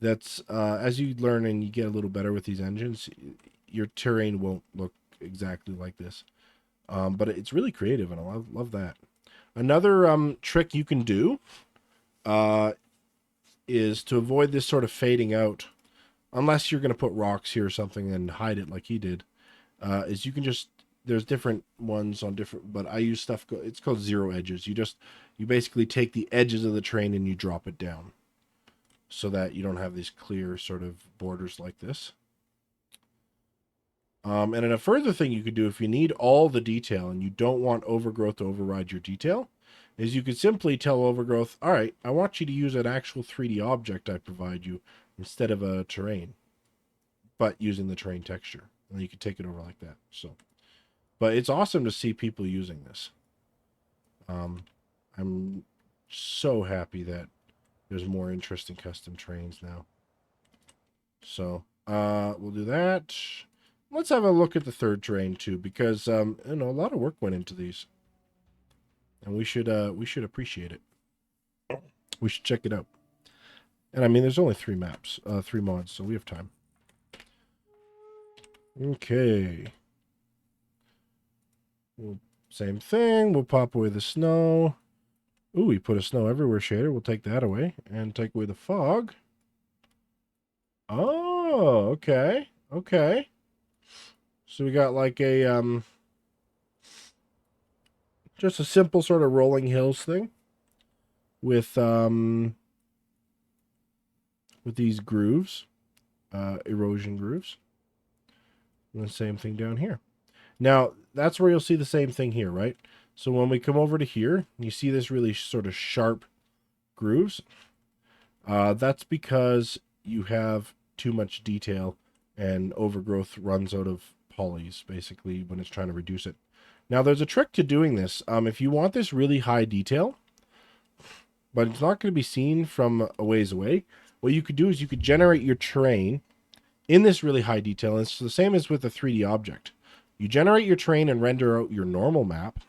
That's as you learn and you get a little better with these engines, your terrain won't look exactly like this. But it's really creative, and I love that. Another trick you can do is to avoid this sort of fading out, unless you're going to put rocks here or something and hide it like he did, is you can just, there's different ones on different, but I use stuff, it's called zero edges. You basically take the edges of the terrain and you drop it down so that you don't have these clear sort of borders like this. And then a further thing you could do if you need all the detail and you don't want overgrowth to override your detail is you could simply tell overgrowth, all right, I want you to use an actual 3D object I provide you instead of a terrain, but using the terrain texture. And you could take it over like that. So, but it's awesome to see people using this. I'm so happy that there's more interesting custom terrains now. So, we'll do that. Let's have a look at the third terrain too, because you know, a lot of work went into these, and we should appreciate it. We should check it out. And I mean, there's only 3 maps, 3 mods, so we have time. Okay. Same thing. We'll pop away the snow. Ooh, we put a snow everywhere shader. We'll take that away and take away the fog. Oh, okay. Okay. So we got like a just a simple sort of rolling hills thing. with these grooves, erosion grooves. And the same thing down here. Now, that's where you'll see the same thing here, right? So when we come over to here, you see this really sort of sharp grooves. That's because you have too much detail and overgrowth runs out of polys, basically, when it's trying to reduce it. Now, there's a trick to doing this. If you want this really high detail, but it's not going to be seen from a ways away, what you could do is you could generate your terrain in this really high detail. And it's the same as with a 3D object. You generate your terrain and render out your normal map,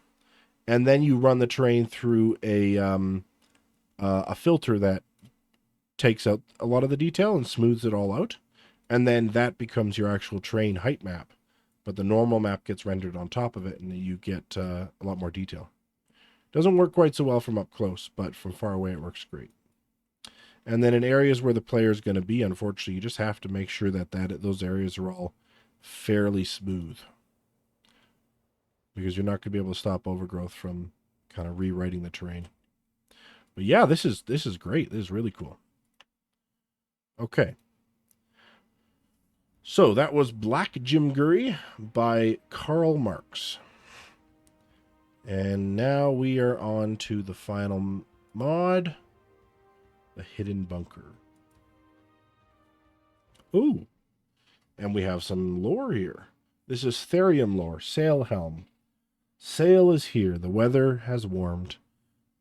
and then you run the terrain through a filter that takes out a lot of the detail and smooths it all out. And then that becomes your actual terrain height map. But the normal map gets rendered on top of it, and you get a lot more detail. Doesn't work quite so well from up close, but from far away it works great. And then in areas where the player is going to be, unfortunately, you just have to make sure that those areas are all fairly smooth, because you're not going to be able to stop overgrowth from kind of rewriting the terrain. But yeah, this is great. This is really cool. Okay. So that was Black Jim Gurry by Karl Marx. And now we are on to the final mod, the Hidden Bunker. Ooh. And we have some lore here. This is Therium lore, Sail Helm. Sail is here. The weather has warmed,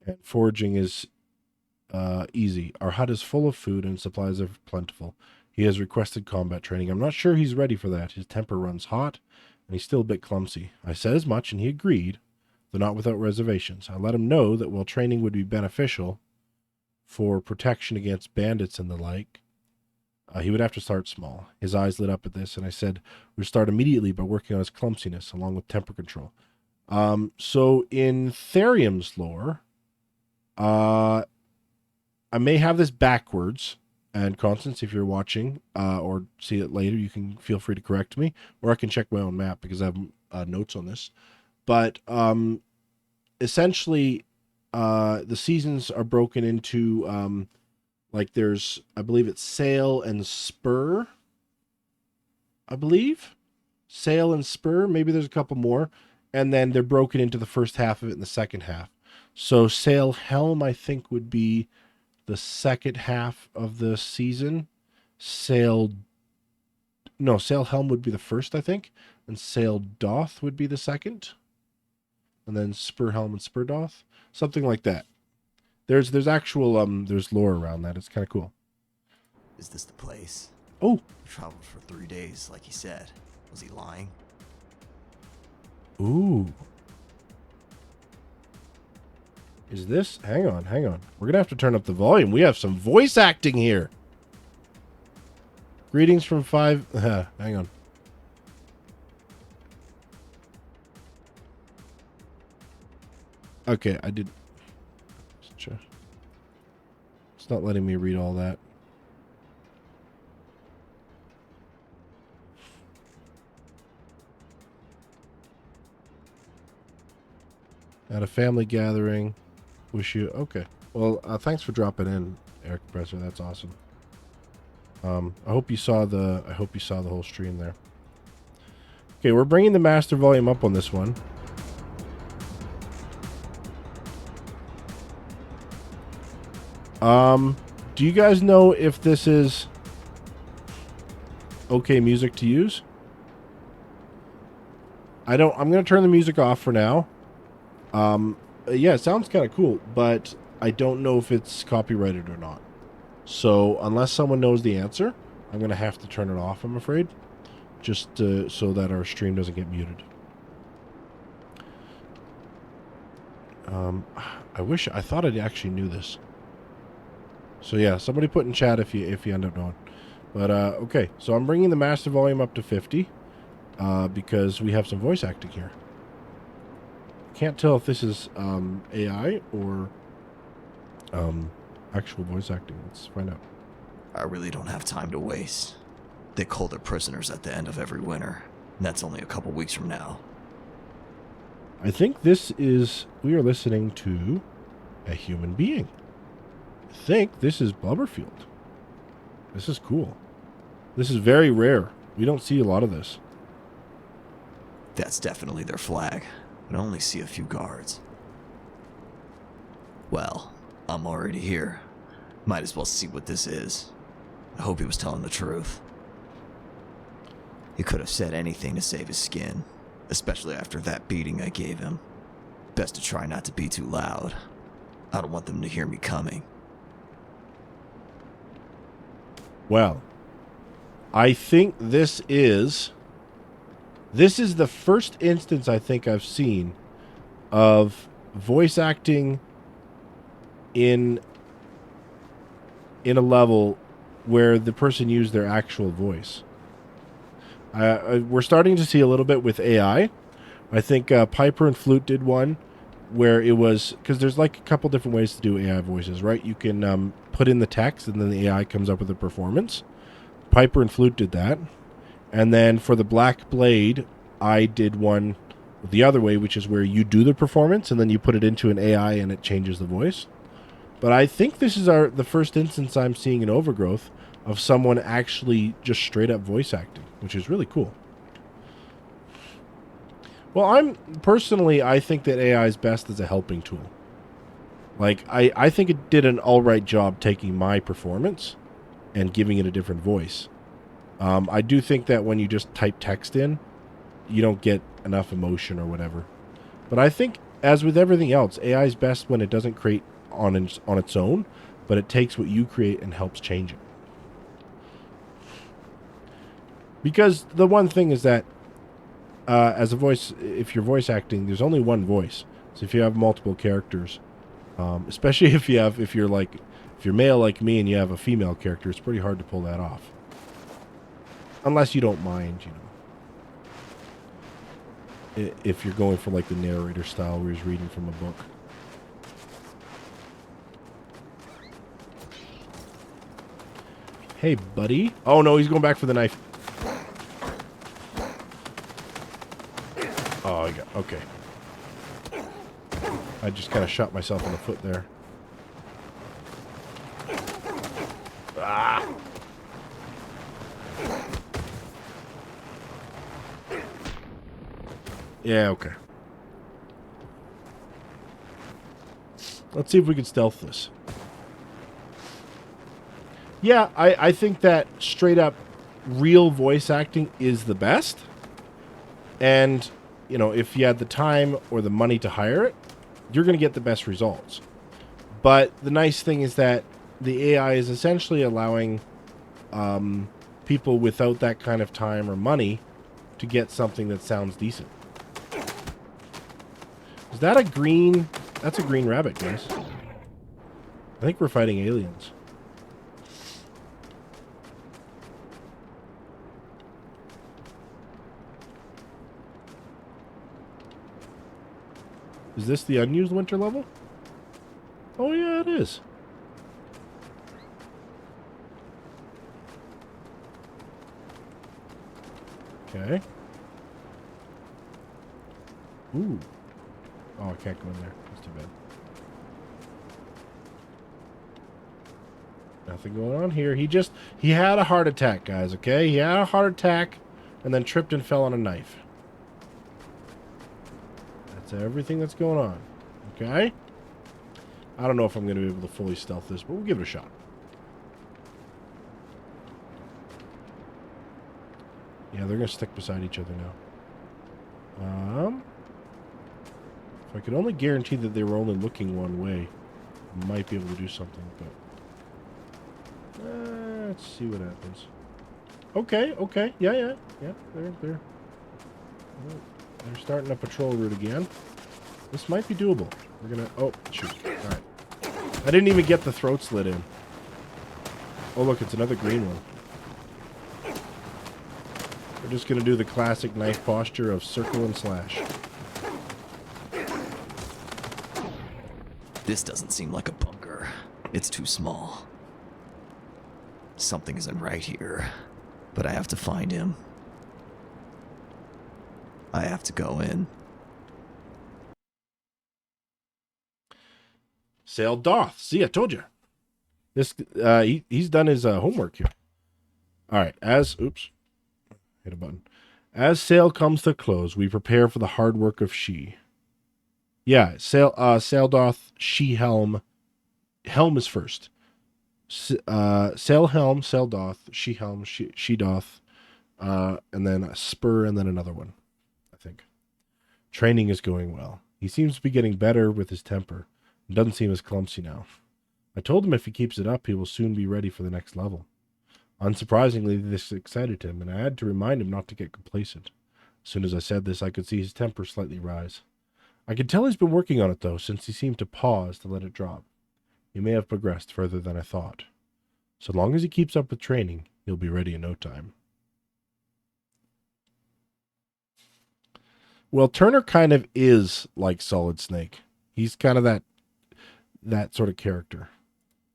and foraging is easy. Our hut is full of food, and supplies are plentiful. He has requested combat training. I'm not sure he's ready for that. His temper runs hot, and he's still a bit clumsy. I said as much, and he agreed, though not without reservations. I let him know that while training would be beneficial for protection against bandits and the like, he would have to start small. His eyes lit up at this, and I said we'd start immediately by working on his clumsiness, along with temper control. So in Therium's lore, I may have this backwards, and Constance, if you're watching or see it later, you can feel free to correct me, or I can check my own map because I have notes on this. But essentially, the seasons are broken into like there's, I believe it's sail and spur. I believe sail and spur. Maybe there's a couple more, and then they're broken into the first half of it and the second half. So sail helm, I think, would be the second half of the season. Sail helm would be the first, I think, and sail doth would be the second, and then spur helm and spur doth, something like that. There's actual there's lore around that. It's kind of cool. Is this the place? Oh, We traveled for 3 days, like he said. Was he lying? ooh. Is this? Hang on. We're going to have to turn up the volume. We have some voice acting here. Greetings from 5... hang on. Okay, I did... It's not letting me read all that. At a family gathering... Wish you... Okay. Well, thanks for dropping in, Eric Presser. That's awesome. I hope you saw the whole stream there. Okay, we're bringing the master volume up on this one. Do you guys know if this is okay music to use? I'm going to turn the music off for now. Yeah, it sounds kind of cool, but I don't know if it's copyrighted or not. So unless someone knows the answer, I'm going to have to turn it off, I'm afraid, just so that our stream doesn't get muted. I thought I actually knew this. So yeah, somebody put in chat if you end up knowing. But okay, so I'm bringing the master volume up to 50 because we have some voice acting here. Can't tell if this is AI or actual voice acting. Let's find out. I really don't have time to waste. They call their prisoners at the end of every winter, and that's only a couple weeks from now. I think we are listening to a human being. think this is Blubberfield. This is cool. This is very rare. We don't see a lot of this. That's definitely their flag, but I only see a few guards. Well, I'm already here. Might as well see what this is. I hope he was telling the truth. He could have said anything to save his skin, especially after that beating I gave him. Best to try not to be too loud. I don't want them to hear me coming. Well, I think this is the first instance I think I've seen of voice acting in a level where the person used their actual voice. We're starting to see a little bit with AI. I think Piper and Flute did one where it was, because there's like a couple different ways to do AI voices, right? You can put in the text and then the AI comes up with a performance. Piper and Flute did that. And then for the Black Blade, I did one the other way, which is where you do the performance and then you put it into an AI and it changes the voice. But I think this is the first instance I'm seeing an overgrowth of someone actually just straight up voice acting, which is really cool. Well, I think that AI is best as a helping tool. Like, I think it did an all right job taking my performance and giving it a different voice. I do think that when you just type text in, you don't get enough emotion or whatever. But I think, as with everything else, AI is best when it doesn't create on its own, but it takes what you create and helps change it. Because the one thing is that as a voice, if you're voice acting, there's only one voice. So if you have multiple characters, especially if you're male like me and you have a female character, it's pretty hard to pull that off. Unless you don't mind, if you're going for like the narrator style where he's reading from a book. Hey, buddy. Oh, no, he's going back for the knife. Oh, I got... Okay. I just kind of shot myself in the foot there. Ah! Yeah, okay. Let's see if we can stealth this. Yeah, I think that straight up real voice acting is the best. And, if you had the time or the money to hire it, you're going to get the best results. But the nice thing is that the AI is essentially allowing people without that kind of time or money to get something that sounds decent. Is that a green... That's a green rabbit, guys. I think we're fighting aliens. Is this the unused winter level? Oh yeah, it is. Okay. Ooh. Oh, I can't go in there. That's too bad. Nothing going on here. He had a heart attack, guys, okay? He had a heart attack and then tripped and fell on a knife. That's everything that's going on. Okay? I don't know if I'm going to be able to fully stealth this, but we'll give it a shot. Yeah, they're going to stick beside each other now. If I could only guarantee that they were only looking one way, I might be able to do something, but... let's see what happens. Okay. Yeah. They're starting a patrol route again. This might be doable. We're gonna... Oh, shoot. Alright. I didn't even get the throat slit in. Oh, look, it's another green one. We're just gonna do the classic knife posture of circle and slash. This doesn't seem like a bunker. It's too small. Something isn't right here, but I have to find him. I have to go in. Sail Doth. See, I told you. This he's done his homework here. All right, oops, hit a button. As sail comes to close, we prepare for the hard work of she. Yeah, sail doth she helm. Helm is first. Sail helm, sail doth, she helm, she doth, and then a spur, and then another one, I think. Training is going well. He seems to be getting better with his temper, and doesn't seem as clumsy now. I told him if he keeps it up, he will soon be ready for the next level. Unsurprisingly, this excited him, and I had to remind him not to get complacent. As soon as I said this, I could see his temper slightly rise. I could tell he's been working on it, though, since he seemed to pause to let it drop. He may have progressed further than I thought. So long as he keeps up with training, he'll be ready in no time. Well, Turner kind of is like Solid Snake. He's kind of that sort of character.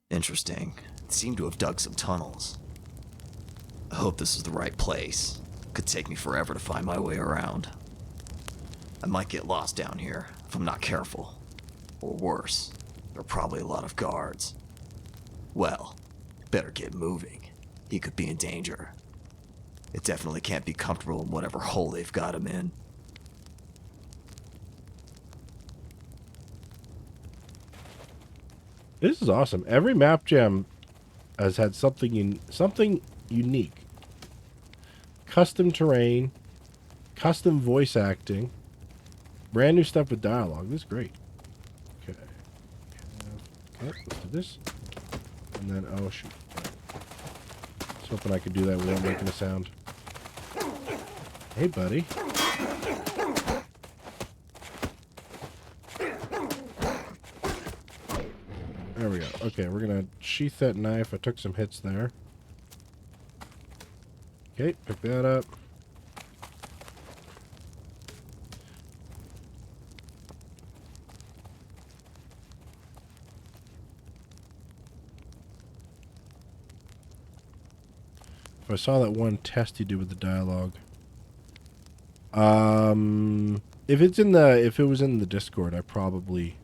Interesting. It seemed to have dug some tunnels. I hope this is the right place. Could take me forever to find my way around. I might get lost down here if I'm not careful. Or worse, there are probably a lot of guards. Well, better get moving. He could be in danger. It definitely can't be comfortable in whatever hole they've got him in. This is awesome. Every map jam has had something unique. Custom terrain, custom voice acting, brand new stuff with dialogue. This is great. Okay. Okay, let's do this. And then, oh shoot. I was hoping I could do that without making a sound. Hey, buddy. There we go. Okay, we're gonna sheath that knife. I took some hits there. Okay, pick that up. If I saw that one test you did with the dialogue. If it was in the Discord, I probably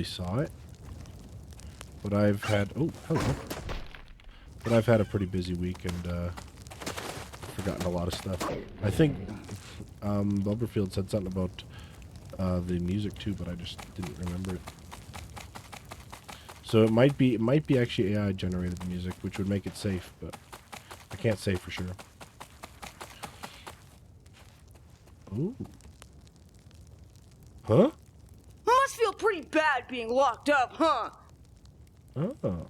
saw it. But I've had a pretty busy week and forgotten a lot of stuff. I think Buberfield said something about the music too, but I just didn't remember it. So it might be actually AI generated music, which would make it safe, but I can't say for sure. Ooh. Huh? Must feel pretty bad being locked up, huh? Oh.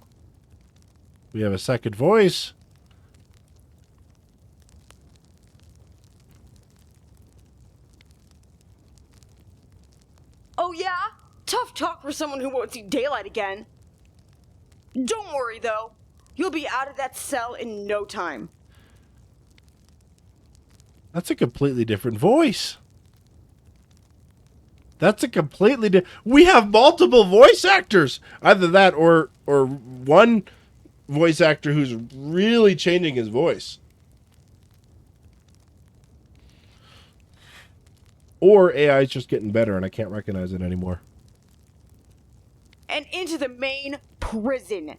We have a second voice. Oh yeah? Tough talk for someone who won't see daylight again. Don't worry though. You'll be out of that cell in no time. That's a completely different voice. That's a completely different... We have multiple voice actors. Either that or one voice actor who's really changing his voice. Or AI is just getting better and I can't recognize it anymore. And into the main prison.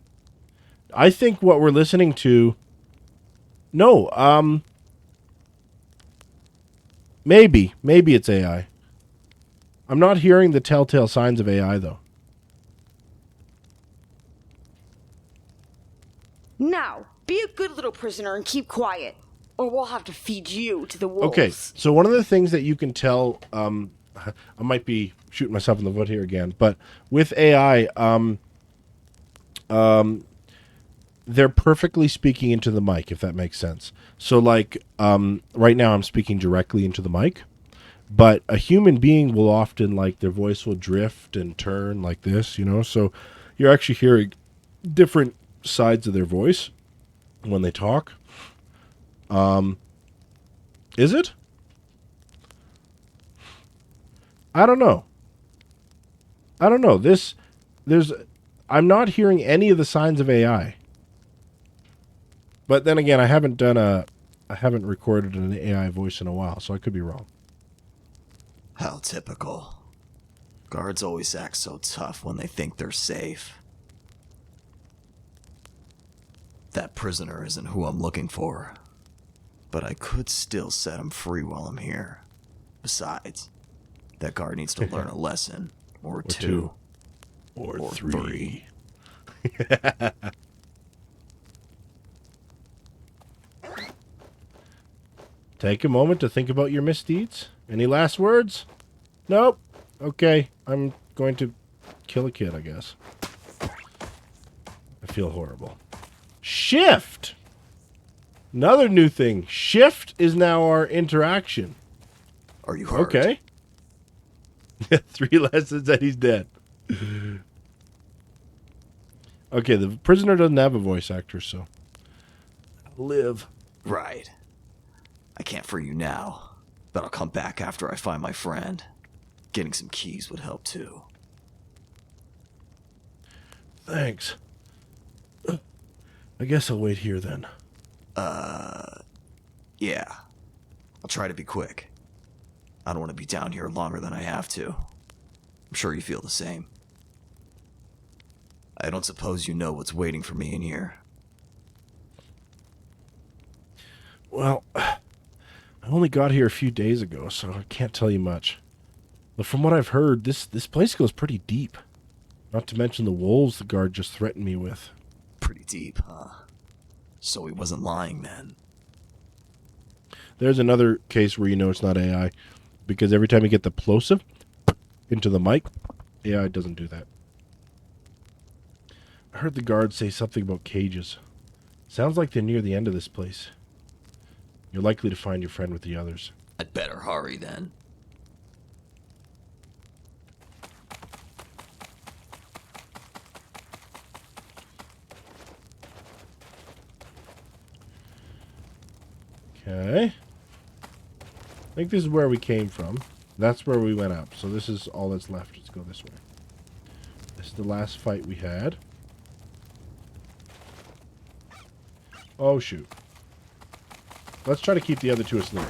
I think what we're listening to... No, maybe it's AI. I'm not hearing the telltale signs of AI, though. Now, be a good little prisoner and keep quiet, or we'll have to feed you to the wolves. Okay, so one of the things that you can tell, I might be shooting myself in the foot here again, but with AI, they're perfectly speaking into the mic, if that makes sense. So, like, right now I'm speaking directly into the mic. But a human being will often, like, their voice will drift and turn like this, you know? So you're actually hearing different sides of their voice when they talk. Is it? I don't know. I'm not hearing any of the signs of AI. But then again, I haven't recorded an AI voice in a while, so I could be wrong. How typical. Guards always act so tough when they think they're safe. That prisoner isn't who I'm looking for, but I could still set him free while I'm here. Besides, that guard needs to learn a lesson, or two. Or Or three. Take a moment to think about your misdeeds. Any last words? Nope. Okay, I'm going to kill a kid, I guess. I feel horrible. Shift! Another new thing. Shift is now our interaction. Are you hurt? Okay. 3 lessons and he's dead. Okay, the prisoner doesn't have a voice actor, so... Live. Right. I can't free you now, but I'll come back after I find my friend. Getting some keys would help too. Thanks. I guess I'll wait here then. Yeah. I'll try to be quick. I don't want to be down here longer than I have to. I'm sure you feel the same. I don't suppose you know what's waiting for me in here. Well, I only got here a few days ago, so I can't tell you much. But from what I've heard, this place goes pretty deep. Not to mention the wolves the guard just threatened me with. Pretty deep, huh? So he wasn't lying then. There's another case where you know it's not AI. Because every time you get the plosive into the mic, AI doesn't do that. I heard the guard say something about cages. Sounds like they're near the end of this place. You're likely to find your friend with the others. I'd better hurry then. Okay. I think this is where we came from. That's where we went up. So this is all that's left. Let's go this way. This is the last fight we had. Oh, shoot. Let's try to keep the other two asleep.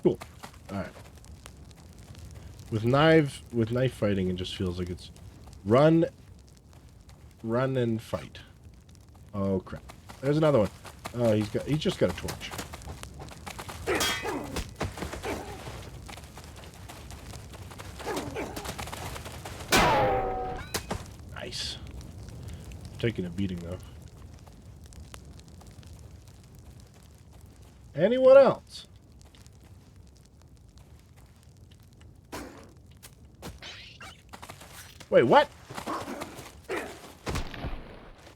Cool. Alright. With knife fighting, it just feels like it's run and fight. Oh crap. There's another one. Oh, he's just got a torch. Nice. Taking a beating though. Anyone else? Wait, what?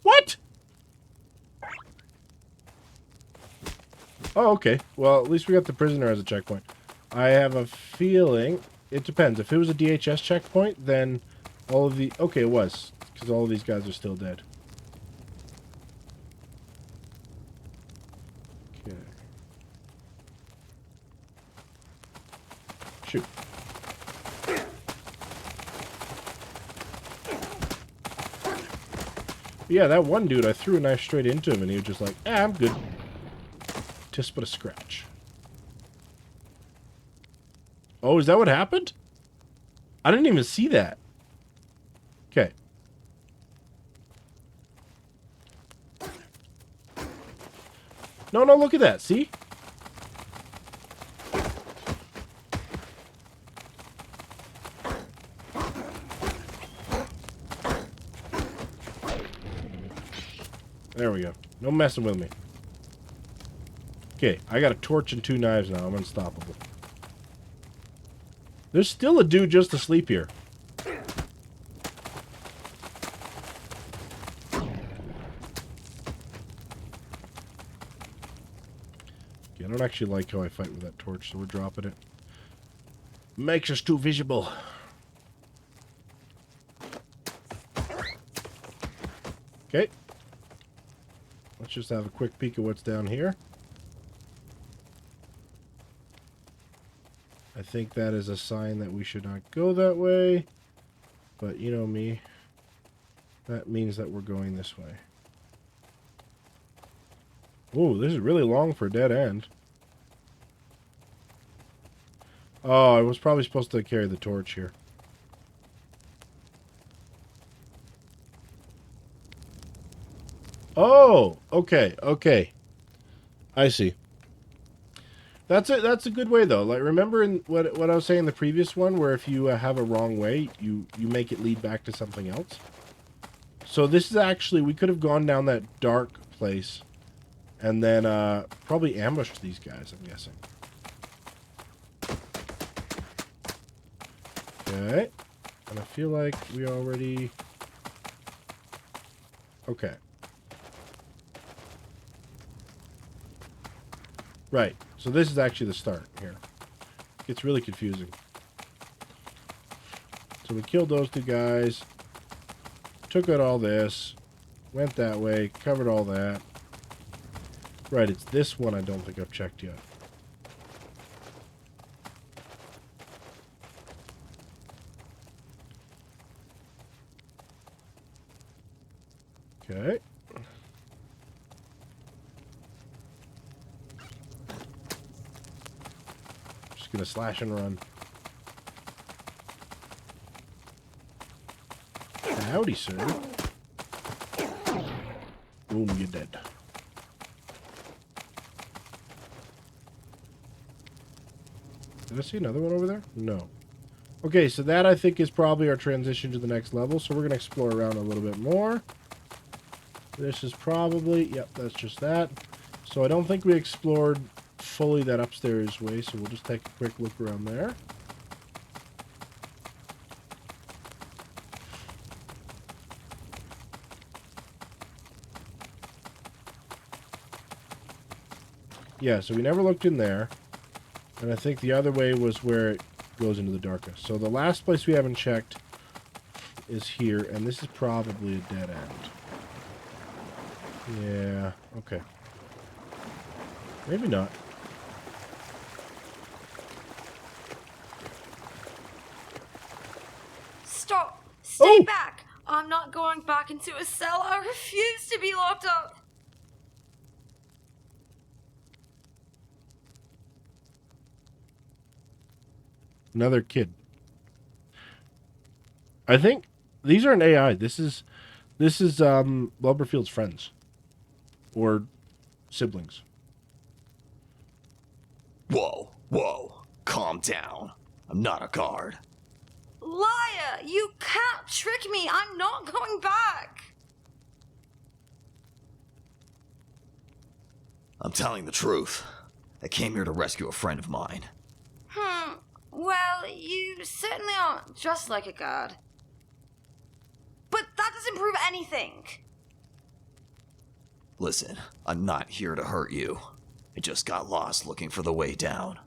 What? Oh, okay. Well, at least we got the prisoner as a checkpoint. I have a feeling... It depends. If it was a DHS checkpoint, then all of the... Okay, it was. Because all of these guys are still dead. Okay. Shoot. Yeah, that one dude, I threw a knife straight into him, and he was just like, I'm good. Just but a scratch. Oh, is that what happened? I didn't even see that. Okay. No, look at that. See? There we go. No messing with me. Okay, I got a torch and 2 knives now. I'm unstoppable. There's still a dude just asleep here. Okay, I don't actually like how I fight with that torch, so we're dropping it. Makes us too visible. Okay. Let's just have a quick peek at what's down here. I think that is a sign that we should not go that way. But you know me. That means that we're going this way. Ooh, this is really long for a dead end. Oh, I was probably supposed to carry the torch here. Oh, okay, okay. I see. That's a good way though. Like, remember in what I was saying in the previous one, where if you have a wrong way, you make it lead back to something else. So this is actually, we could have gone down that dark place, and then probably ambushed these guys. I'm guessing. Okay, and I feel like we already. Okay. Right. So this is actually the start here. It gets really confusing. So we killed those two guys. Took out all this. Went that way. Covered all that. Right, it's this one I don't think I've checked yet. Okay. Just gonna slash and run. Howdy, sir. Boom, you're dead. Did I see another one over there? No. Okay, so that I think is probably our transition to the next level. So we're gonna explore around a little bit more. This is probably, yep, that's just that. So I don't think we explored fully that upstairs way, so we'll just take a quick look around there. Yeah, so we never looked in there. And I think the other way was where it goes into the darkness. So the last place we haven't checked is here, and this is probably a dead end. Yeah, okay. Maybe not. Stop! Stay Oh! back! I'm not going back into a cell. I refuse to be locked up. Another kid. I think these aren't AI. This is Wilberfield's friends. Or siblings. Whoa, whoa, calm down. I'm not a guard. Liar! You can't trick me! I'm not going back! I'm telling the truth. I came here to rescue a friend of mine. Well, you certainly aren't just like a guard. But that doesn't prove anything. Listen, I'm not here to hurt you. I just got lost looking for the way down.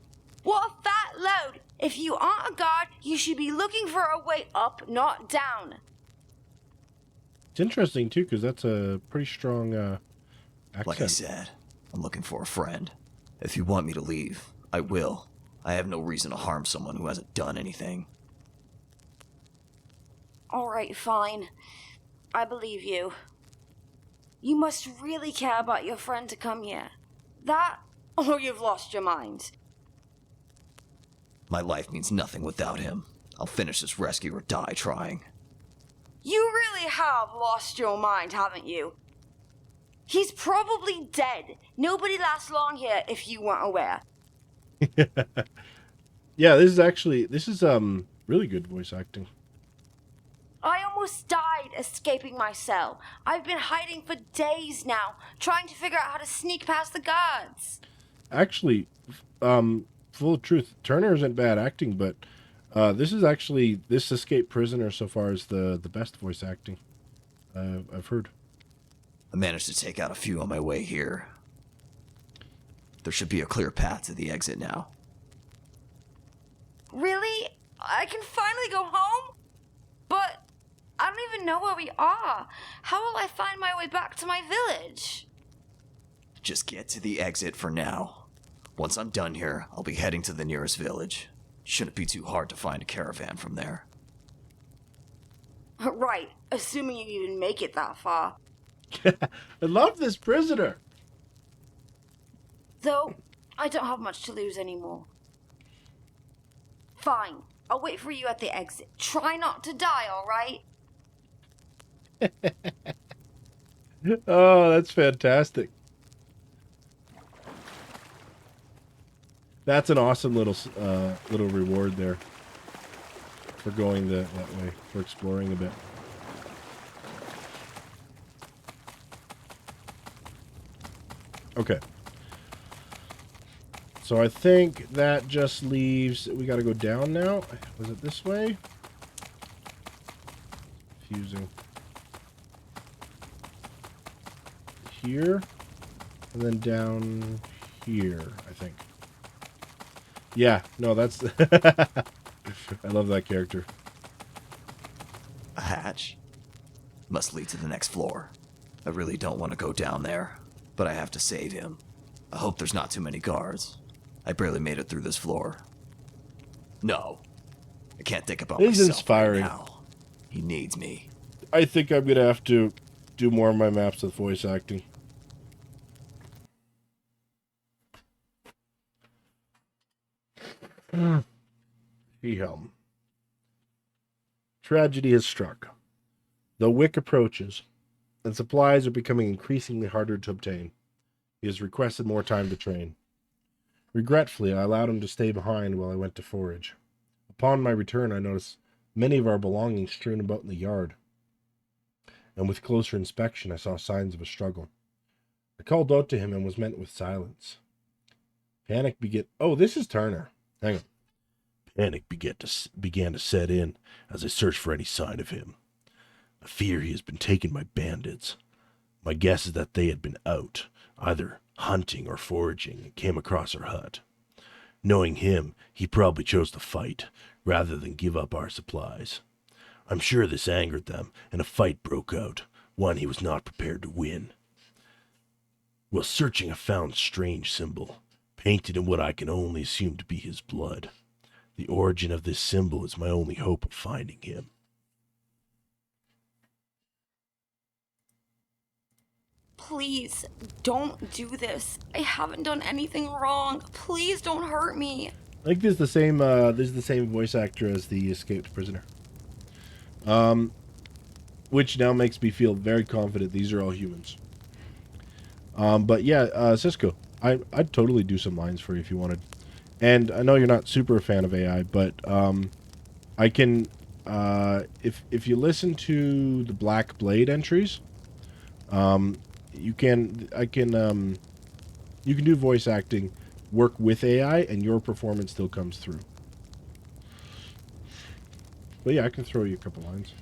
What a fat load! If you aren't a guard, you should be looking for a way up, not down. It's interesting, too, because that's a pretty strong accent. Like I said, I'm looking for a friend. If you want me to leave, I will. I have no reason to harm someone who hasn't done anything. Alright, fine. I believe you. You must really care about your friend to come here. That, or you've lost your mind. My life means nothing without him. I'll finish this rescue or die trying. You really have lost your mind, haven't you? He's probably dead. Nobody lasts long here if you weren't aware. Yeah, this is really good voice acting. I almost died escaping my cell. I've been hiding for days now, trying to figure out how to sneak past the guards. Actually, full of truth, Turner isn't bad acting, but this escaped prisoner so far is the best voice acting I've heard. I managed to take out a few on my way here. There should be a clear path to the exit now. Really? I can finally go home? But I don't even know where we are. How will I find my way back to my village? Just get to the exit for now. Once I'm done here, I'll be heading to the nearest village. Shouldn't be too hard to find a caravan from there. Right, assuming you even make it that far. I love this prisoner. Though, I don't have much to lose anymore. Fine, I'll wait for you at the exit. Try not to die, alright? Oh, that's fantastic. That's an awesome little reward there for going that way, for exploring a bit. Okay. So I think that just leaves... We got to go down now. Was it this way? Confusing. Here. And then down here, I think. Yeah, no, that's... I love that character. A hatch? Must lead to the next floor. I really don't want to go down there, but I have to save him. I hope there's not too many guards. I barely made it through this floor. No. I can't think about It is myself inspiring. right now. He needs me. I think I'm going to have to do more of my maps with voice acting. Helm. Tragedy has struck. The Wick approaches, and supplies are becoming increasingly harder to obtain. He has requested more time to train. Regretfully, I allowed him to stay behind while I went to forage. Upon my return, I noticed many of our belongings strewn about in the yard, and with closer inspection, I saw signs of a struggle. I called out to him and was met with silence. Panic began... Oh, this is Turner. Hang on. Panic began to set in as I searched for any sign of him. I fear he has been taken by bandits. My guess is that they had been out, either hunting or foraging, and came across our hut. Knowing him, he probably chose to fight, rather than give up our supplies. I'm sure this angered them, and a fight broke out, one he was not prepared to win. While searching, I found a strange symbol, painted in what I can only assume to be his blood. The origin of this symbol is my only hope of finding him. Please, don't do this. I haven't done anything wrong. Please don't hurt me. I think this is the same voice actor as the escaped prisoner. Which now makes me feel very confident these are all humans. But yeah, Cisco, I'd totally do some lines for you if you wanted. And I know you're not super a fan of AI, but I can if you listen to the Black Blade entries, you can do voice acting, work with AI, and your performance still comes through. But yeah, I can throw you a couple lines.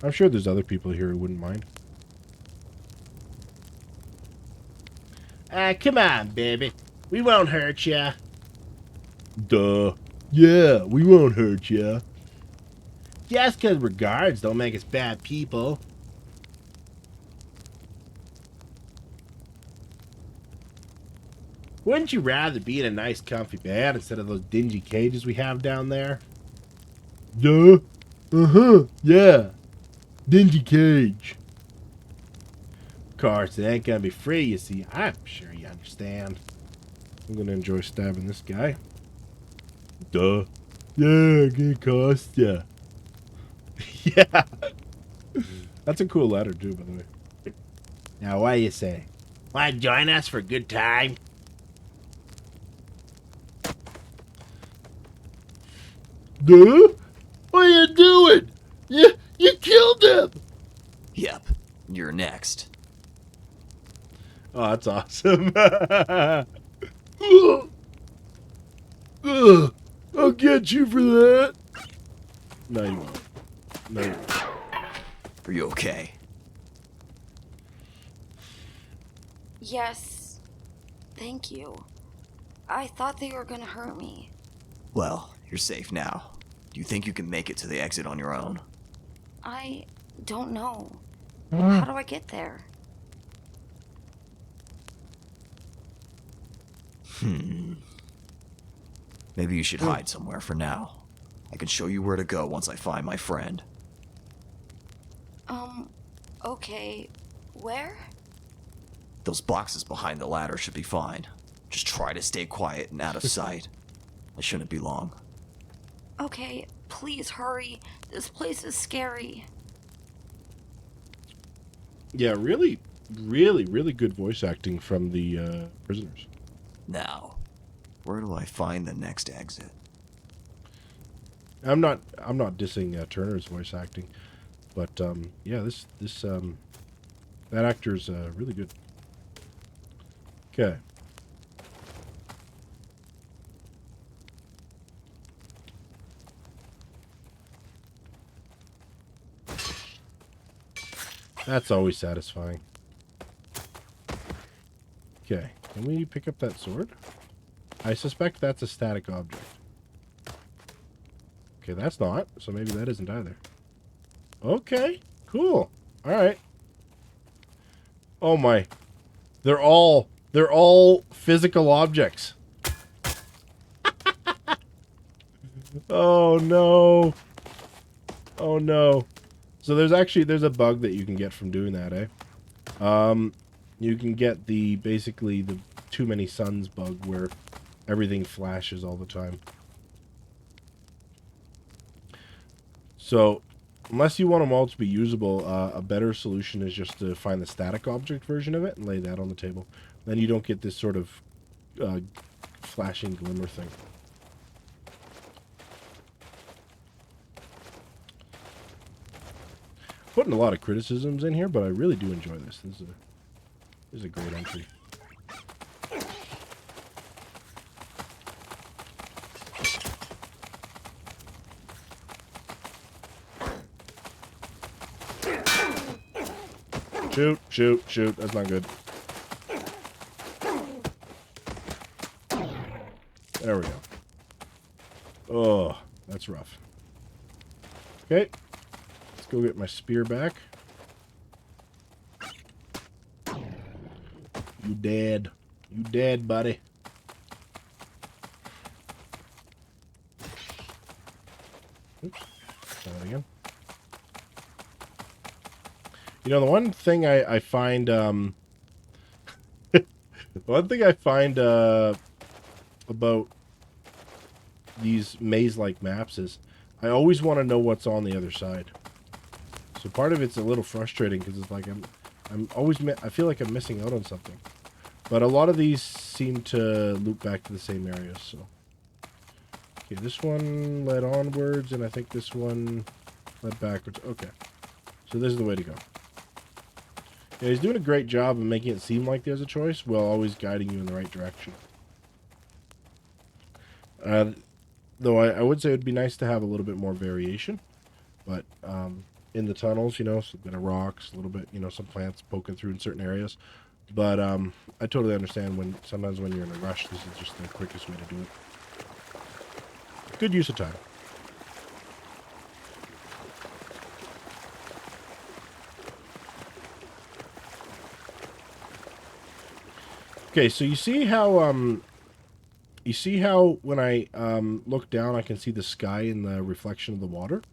I'm sure there's other people here who wouldn't mind. Come on, baby. We won't hurt ya. Duh. Yeah, we won't hurt ya. Just 'cause we're guards don't make us bad people. Wouldn't you rather be in a nice comfy bed instead of those dingy cages we have down there? Duh. Uh-huh. Yeah. Dingy cage. Of course, it ain't gonna be free, you see. I'm sure you understand. I'm gonna enjoy stabbing this guy. Duh. Yeah, gonna cost ya. Yeah. That's a cool letter, too, by the way. Now, what do you say? Want to join us for a good time? Duh? What are you doing? You killed him! Yep, you're next. Oh, that's awesome. I'll get you for that. No, you won't. No, you won't. Are you okay? Yes. Thank you. I thought they were gonna hurt me. Well, you're safe now. Do you think you can make it to the exit on your own? I don't know. How do I get there? Maybe you should hide somewhere for now. I can show you where to go once I find my friend. Okay. Where? Those boxes behind the ladder should be fine. Just try to stay quiet and out of sight. It shouldn't be long. Okay, please hurry. This place is scary. Yeah, really, really, really good voice acting from the prisoners. Now, where do I find the next exit? I'm not dissing Turner's voice acting, but yeah, that actor's really good. Okay. That's always satisfying. Okay, can we pick up that sword? I suspect that's a static object. Okay, that's not, so maybe that isn't either. Okay, cool. Alright. Oh my. They're all physical objects. Oh no. Oh no. So there's a bug that you can get from doing that, eh? You can get basically the too many suns bug where everything flashes all the time. So, unless you want them all to be usable, a better solution is just to find the static object version of it and lay that on the table. Then you don't get this sort of flashing glimmer thing. Putting a lot of criticisms in here, but I really do enjoy this. This is a great entry. Shoot, shoot, shoot. That's not good. There we go. Oh, that's rough. Okay. Let's go get my spear back. You dead. You dead, buddy. Oops. Try that again. You know, the one thing I find, the one thing I find about these maze-like maps is I always want to know what's on the other side. So part of it's a little frustrating because it's like I feel like I'm missing out on something. But a lot of these seem to loop back to the same areas, so. Okay, this one led onwards, and I think this one led backwards. Okay. So this is the way to go. Yeah, he's doing a great job of making it seem like there's a choice while always guiding you in the right direction. Though I would say it would be nice to have a little bit more variation. But in the tunnels, you know, a bit of rocks, a little bit, you know, some plants poking through in certain areas. But I totally understand sometimes when you're in a rush, this is just the quickest way to do it. Good use of time. Okay, so you see how when I look down, I can see the sky in the reflection of the water?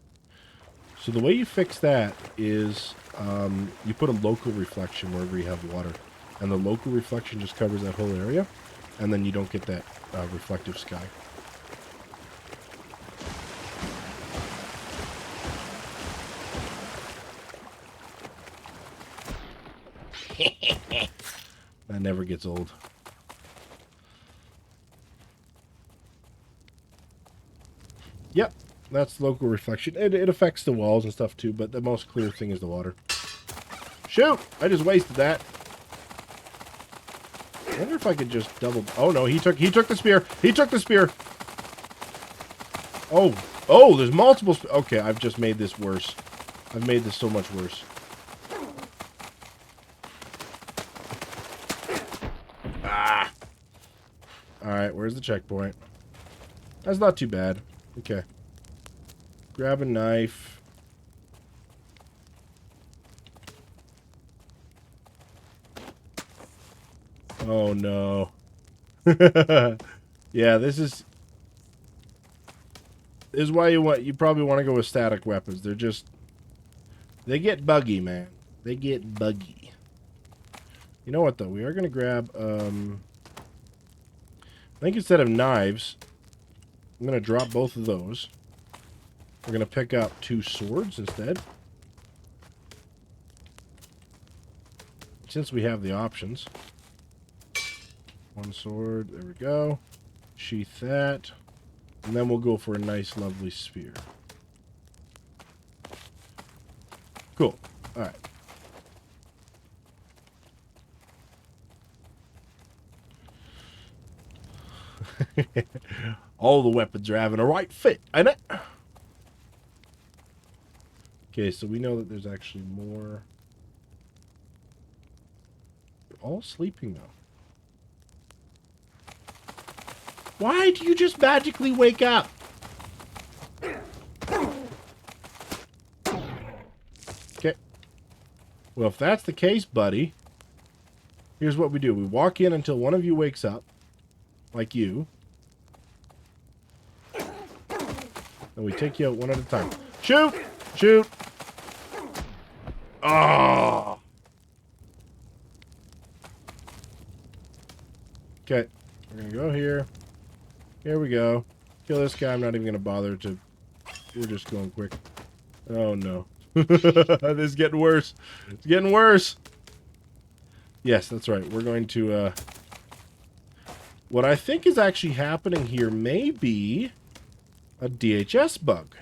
So the way you fix that is you put a local reflection wherever you have water. And the local reflection just covers that whole area. And then you don't get that reflective sky. That never gets old. Yep, that's local reflection. It affects the walls and stuff too, but the most clear thing is the water. Shoot! I just wasted that. I wonder if I could just double... Oh no, he took the spear! He took the spear! Oh, there's multiple... Okay, I've just made this worse. I've made this so much worse. Ah! Alright, where's the checkpoint? That's not too bad. Okay. Grab a knife. Oh no. Yeah, this is why you probably want to go with static weapons. They're They get buggy, man. They get buggy. You know what, though? We are going to grab, I think instead of knives, I'm going to drop both of those. We're going to pick up 2 swords instead. Since we have the options. 1 sword. There we go. Sheath that. And then we'll go for a nice, lovely spear. Cool. Alright. All the weapons are having a right fit, ain't it? Okay, so we know that there's actually more. They're all sleeping, though. Why do you just magically wake up? Okay. Well, if that's the case, buddy, here's what we do. We walk in until one of you wakes up. Like you. And we take you out one at a time. Shoot! Shoot! Oh! Okay. We're gonna go here. Here we go. Kill this guy. I'm not even gonna bother to... We're just going quick. Oh, no. This is getting worse. It's getting worse. Yes, that's right. We're going to, what I think is actually happening here may be a DHS bug.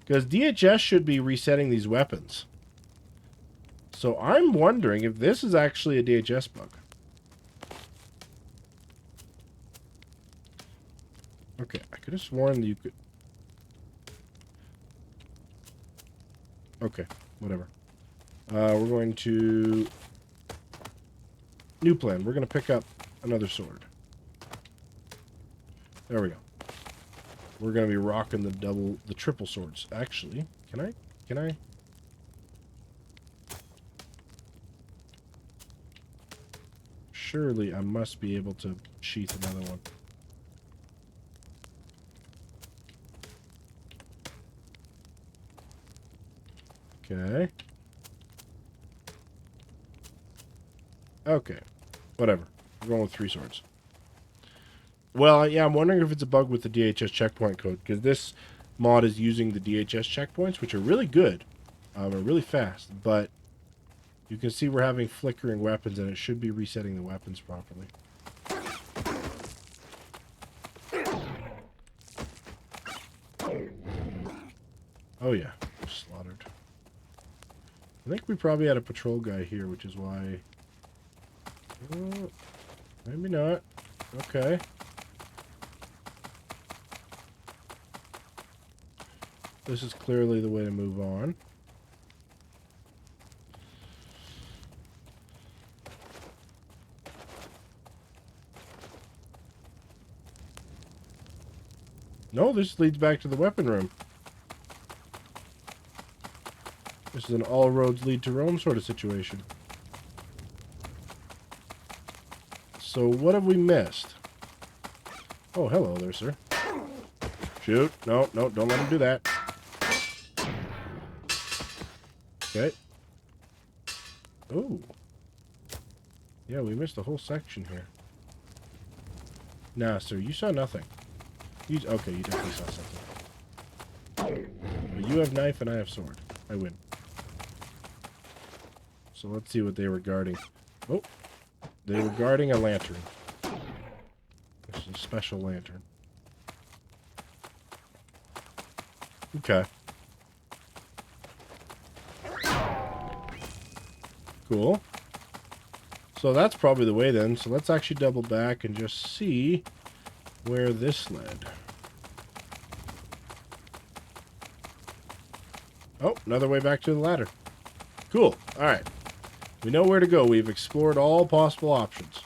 Because DHS should be resetting these weapons. So I'm wondering if this is actually a DHS bug. Okay, I could have sworn that you could... Okay, whatever. We're going to... New plan. We're going to pick up another sword. There we go. We're going to be rocking the triple swords. Actually, can I? Surely I must be able to sheath another one. Okay. Okay. Whatever. We're going with 3 swords. Well, yeah, I'm wondering if it's a bug with the DHS checkpoint code, because this mod is using the DHS checkpoints, which are really good. Are really fast, but you can see we're having flickering weapons, and it should be resetting the weapons properly. Oh yeah, slaughtered. I think we probably had a patrol guy here, which is why... Oh, maybe not. Okay. This is clearly the way to move on. No, this leads back to the weapon room. This is an all roads lead to Rome sort of situation. So what have we missed? Oh, hello there, sir. Shoot. No, no, don't let him do that. Okay. Oh. Yeah, we missed a whole section here. Nah, sir, you saw nothing. Okay, you definitely saw something. But you have knife and I have sword. I win. So let's see what they were guarding. Oh. They were guarding a lantern. This is a special lantern. Okay. Cool. So that's probably the way then. So let's actually double back and just see where this led. Oh, another way back to the ladder. Cool. Alright. We know where to go. We've explored all possible options.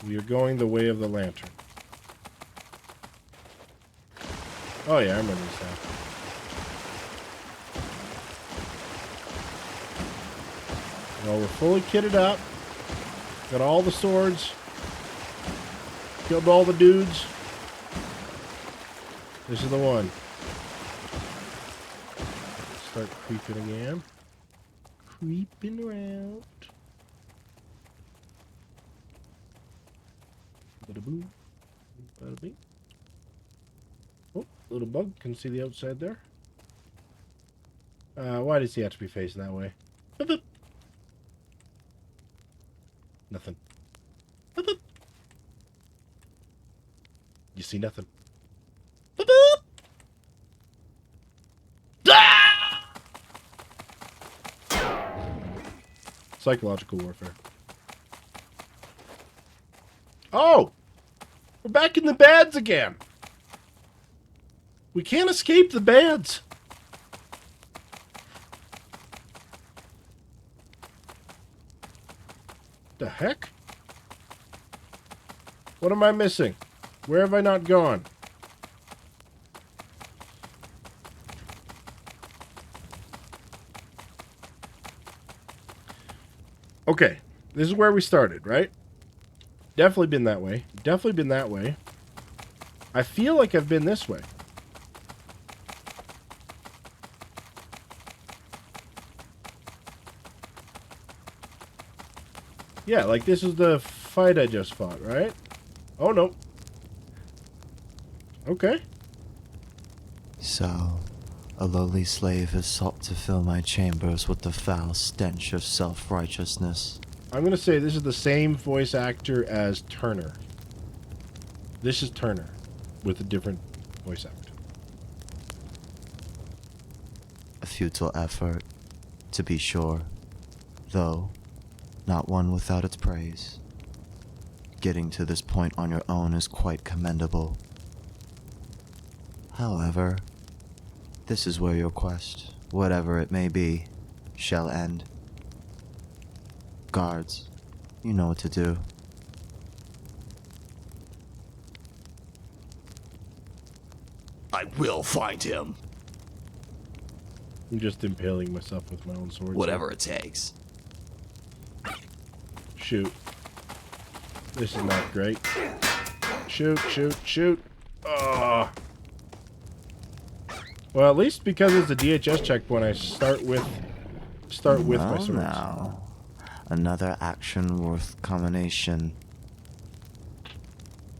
We are going the way of the lantern. Oh yeah, I remember this now. Well, we're fully kitted up. Got all the swords. Killed all the dudes. This is the one. start creeping again. Creeping around. Bada boom. Bada bing. Oh, little bug. Can see the outside there. Why does he have to be facing that way? Boop, boop. Nothing. Boop, boop. You see nothing. Boop, boop. Ah! Psychological warfare. Oh! We're back in the beds again. We can't escape the beds. The heck? What am I missing? Where have I not gone? Okay, this is where we started, right? Definitely been that way. Definitely been that way. I feel like I've been this way. Yeah, like this is the fight I just fought, right? Oh, no. Okay. So, a lowly slave has sought to fill my chambers with the foul stench of self-righteousness. I'm going to say this is the same voice actor as Turner. This is Turner with a different voice actor. A futile effort, to be sure, though not one without its praise. Getting to this point on your own is quite commendable. However, this is where your quest, whatever it may be, shall end. Guards, you know what to do. I will find him. I'm just impaling myself with my own sword. Whatever it takes. Shoot. This is not great. Shoot, shoot, shoot. Oh. Well, at least because it's a DHS checkpoint, I start with my swords. Now, another action worth combination.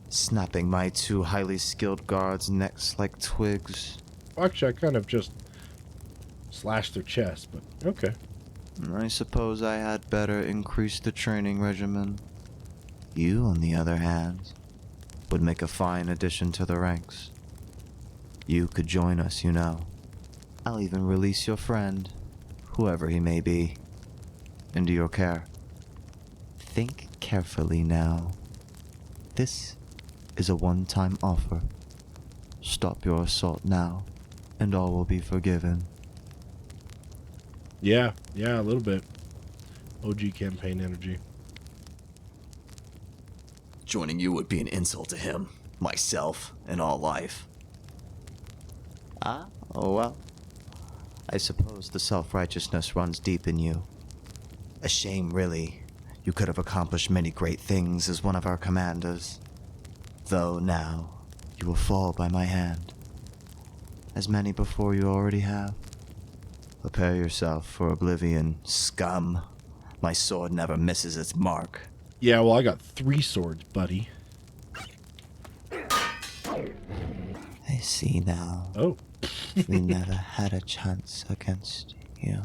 Snapping my two highly skilled guards' necks like twigs. Actually, I kind of just slashed their chest, but okay. I suppose I had better increase the training regimen. You, on the other hand, would make a fine addition to the ranks. You could join us, you know. I'll even release your friend, whoever he may be, into your care. Think carefully now. This is a one-time offer. Stop your assault now, and all will be forgiven. Yeah, a little bit. OG campaign energy. Joining you would be an insult to him, myself, and all life. Oh well. I suppose the self-righteousness runs deep in you. A shame, really. You could have accomplished many great things as one of our commanders. Though now, you will fall by my hand. As many before you already have. Prepare yourself for oblivion, scum. My sword never misses its mark. Yeah, well, I got 3 swords, buddy. I see now. Oh. We never had a chance against you.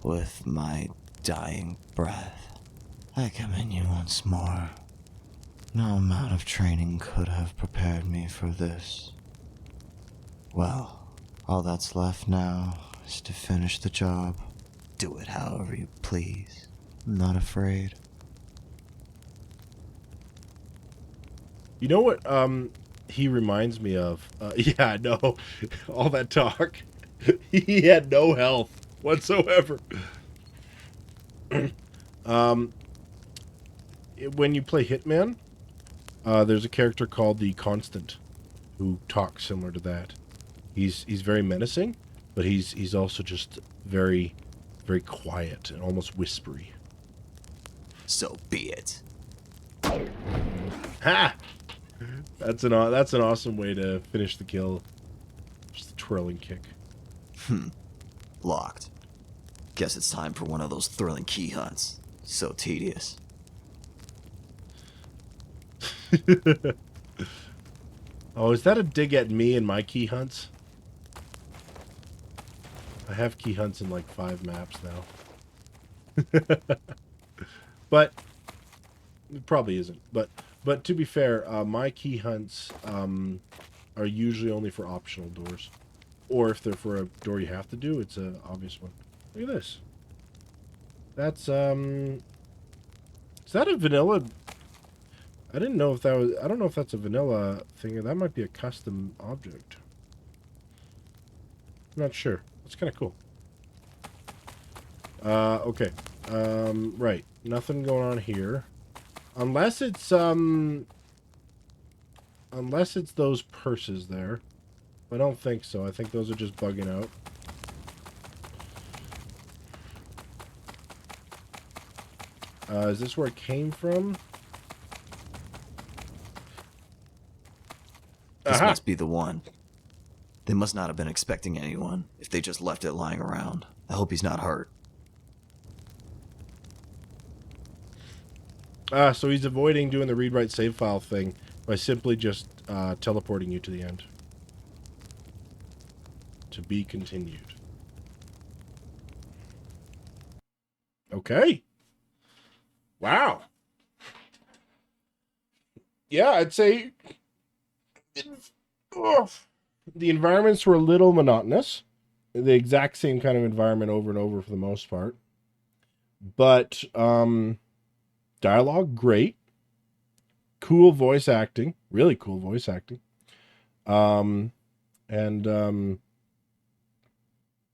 With my dying breath, I commend you once more. No amount of training could have prepared me for this. Well, all that's left now is to finish the job. Do it however you please. I'm not afraid. You know what he reminds me of? Yeah, no. All that talk. He had no health whatsoever. When you play Hitman, there's a character called the Constant who talks similar to that. He's very menacing, but he's also just very, very quiet and almost whispery. So be it. Ha! That's an awesome way to finish the kill. Just a twirling kick. Locked. Guess it's time for one of those thrilling key hunts. So tedious. Oh, is that a dig at me and my key hunts? I have key hunts in like 5 maps now. But it probably isn't. But to be fair, my key hunts are usually only for optional doors. Or if they're for a door you have to do, it's an obvious one. Look at this. That's is that a vanilla? I didn't know if that was, I don't know if that's a vanilla thing or that might be a custom object. I'm not sure. It's kind of cool. Okay. Right. Nothing going on here. Unless it's those purses there. I don't think so. I think those are just bugging out. Is this where it came from? This Aha! must be the one. They must not have been expecting anyone if they just left it lying around. I hope he's not hurt. So he's avoiding doing the read-write save file thing by simply just teleporting you to the end. To be continued. Okay. Wow. Yeah, I'd say the environments were a little monotonous. The exact same kind of environment over and over for the most part. But dialogue, great. Cool voice acting. Really cool voice acting.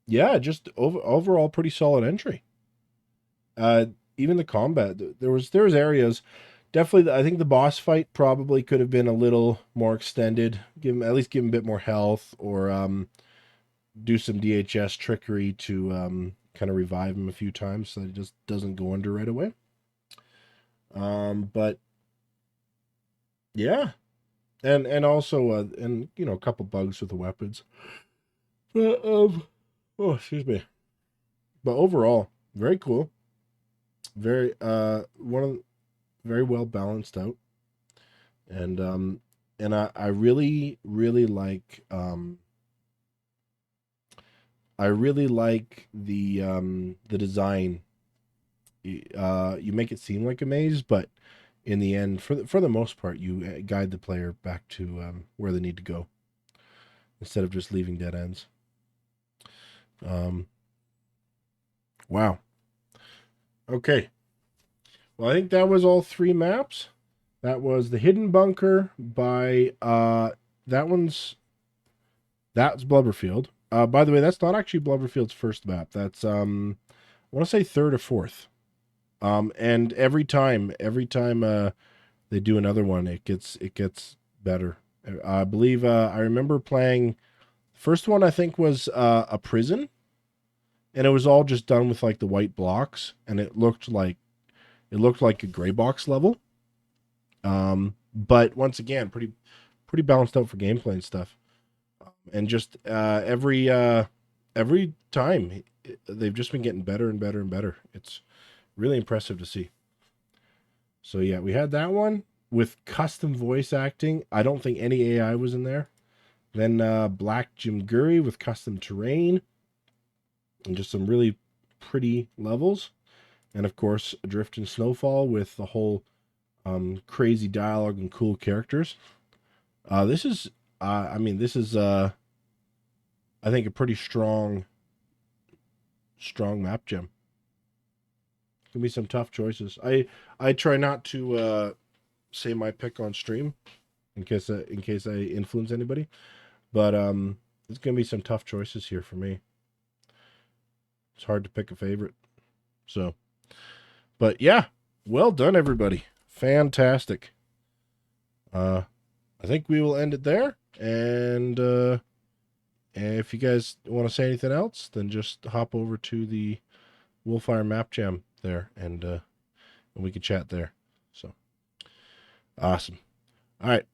Yeah, just overall pretty solid entry. Even the combat, there was areas. Definitely, I think the boss fight probably could have been a little more extended. Give him a bit more health, or do some DHS trickery to kind of revive him a few times so that he just doesn't go under right away. But yeah, and also and you know, a couple bugs with the weapons. But oh, excuse me. But overall, very cool. Very very well balanced out. And I really like the design. You make it seem like a maze, but in the end, for the most part, you guide the player back to where they need to go, instead of just leaving dead ends. Wow. Okay. Well, I think that was all 3 maps. That was the Hidden Bunker by that's Blubberfield. By the way, that's not actually Blubberfield's first map. That's I want to say 3rd or 4th. And every time they do another one, it gets better. I believe I remember playing, first one I think was a prison, and it was all just done with like the white blocks, and it looked like a gray box level. But once again, pretty balanced out for gameplay and stuff. And just every time they've just been getting better and better and better. It's really impressive to see. So yeah, we had that one with custom voice acting. I don't think any AI was in there. Then Black Jim Gurry with custom terrain and just some really pretty levels. And of course, Adrift and Snowfall with the whole crazy dialogue and cool characters. This is I think a pretty strong map gem. Gonna be some tough choices. I try not to say my pick on stream in case I influence anybody, but it's gonna be some tough choices here for me. It's hard to pick a favorite. So, but yeah, well done everybody. Fantastic. I think we will end it there, and if you guys want to say anything else, then just hop over to the Wolfire Map Jam there, and we can chat there. So awesome. All right.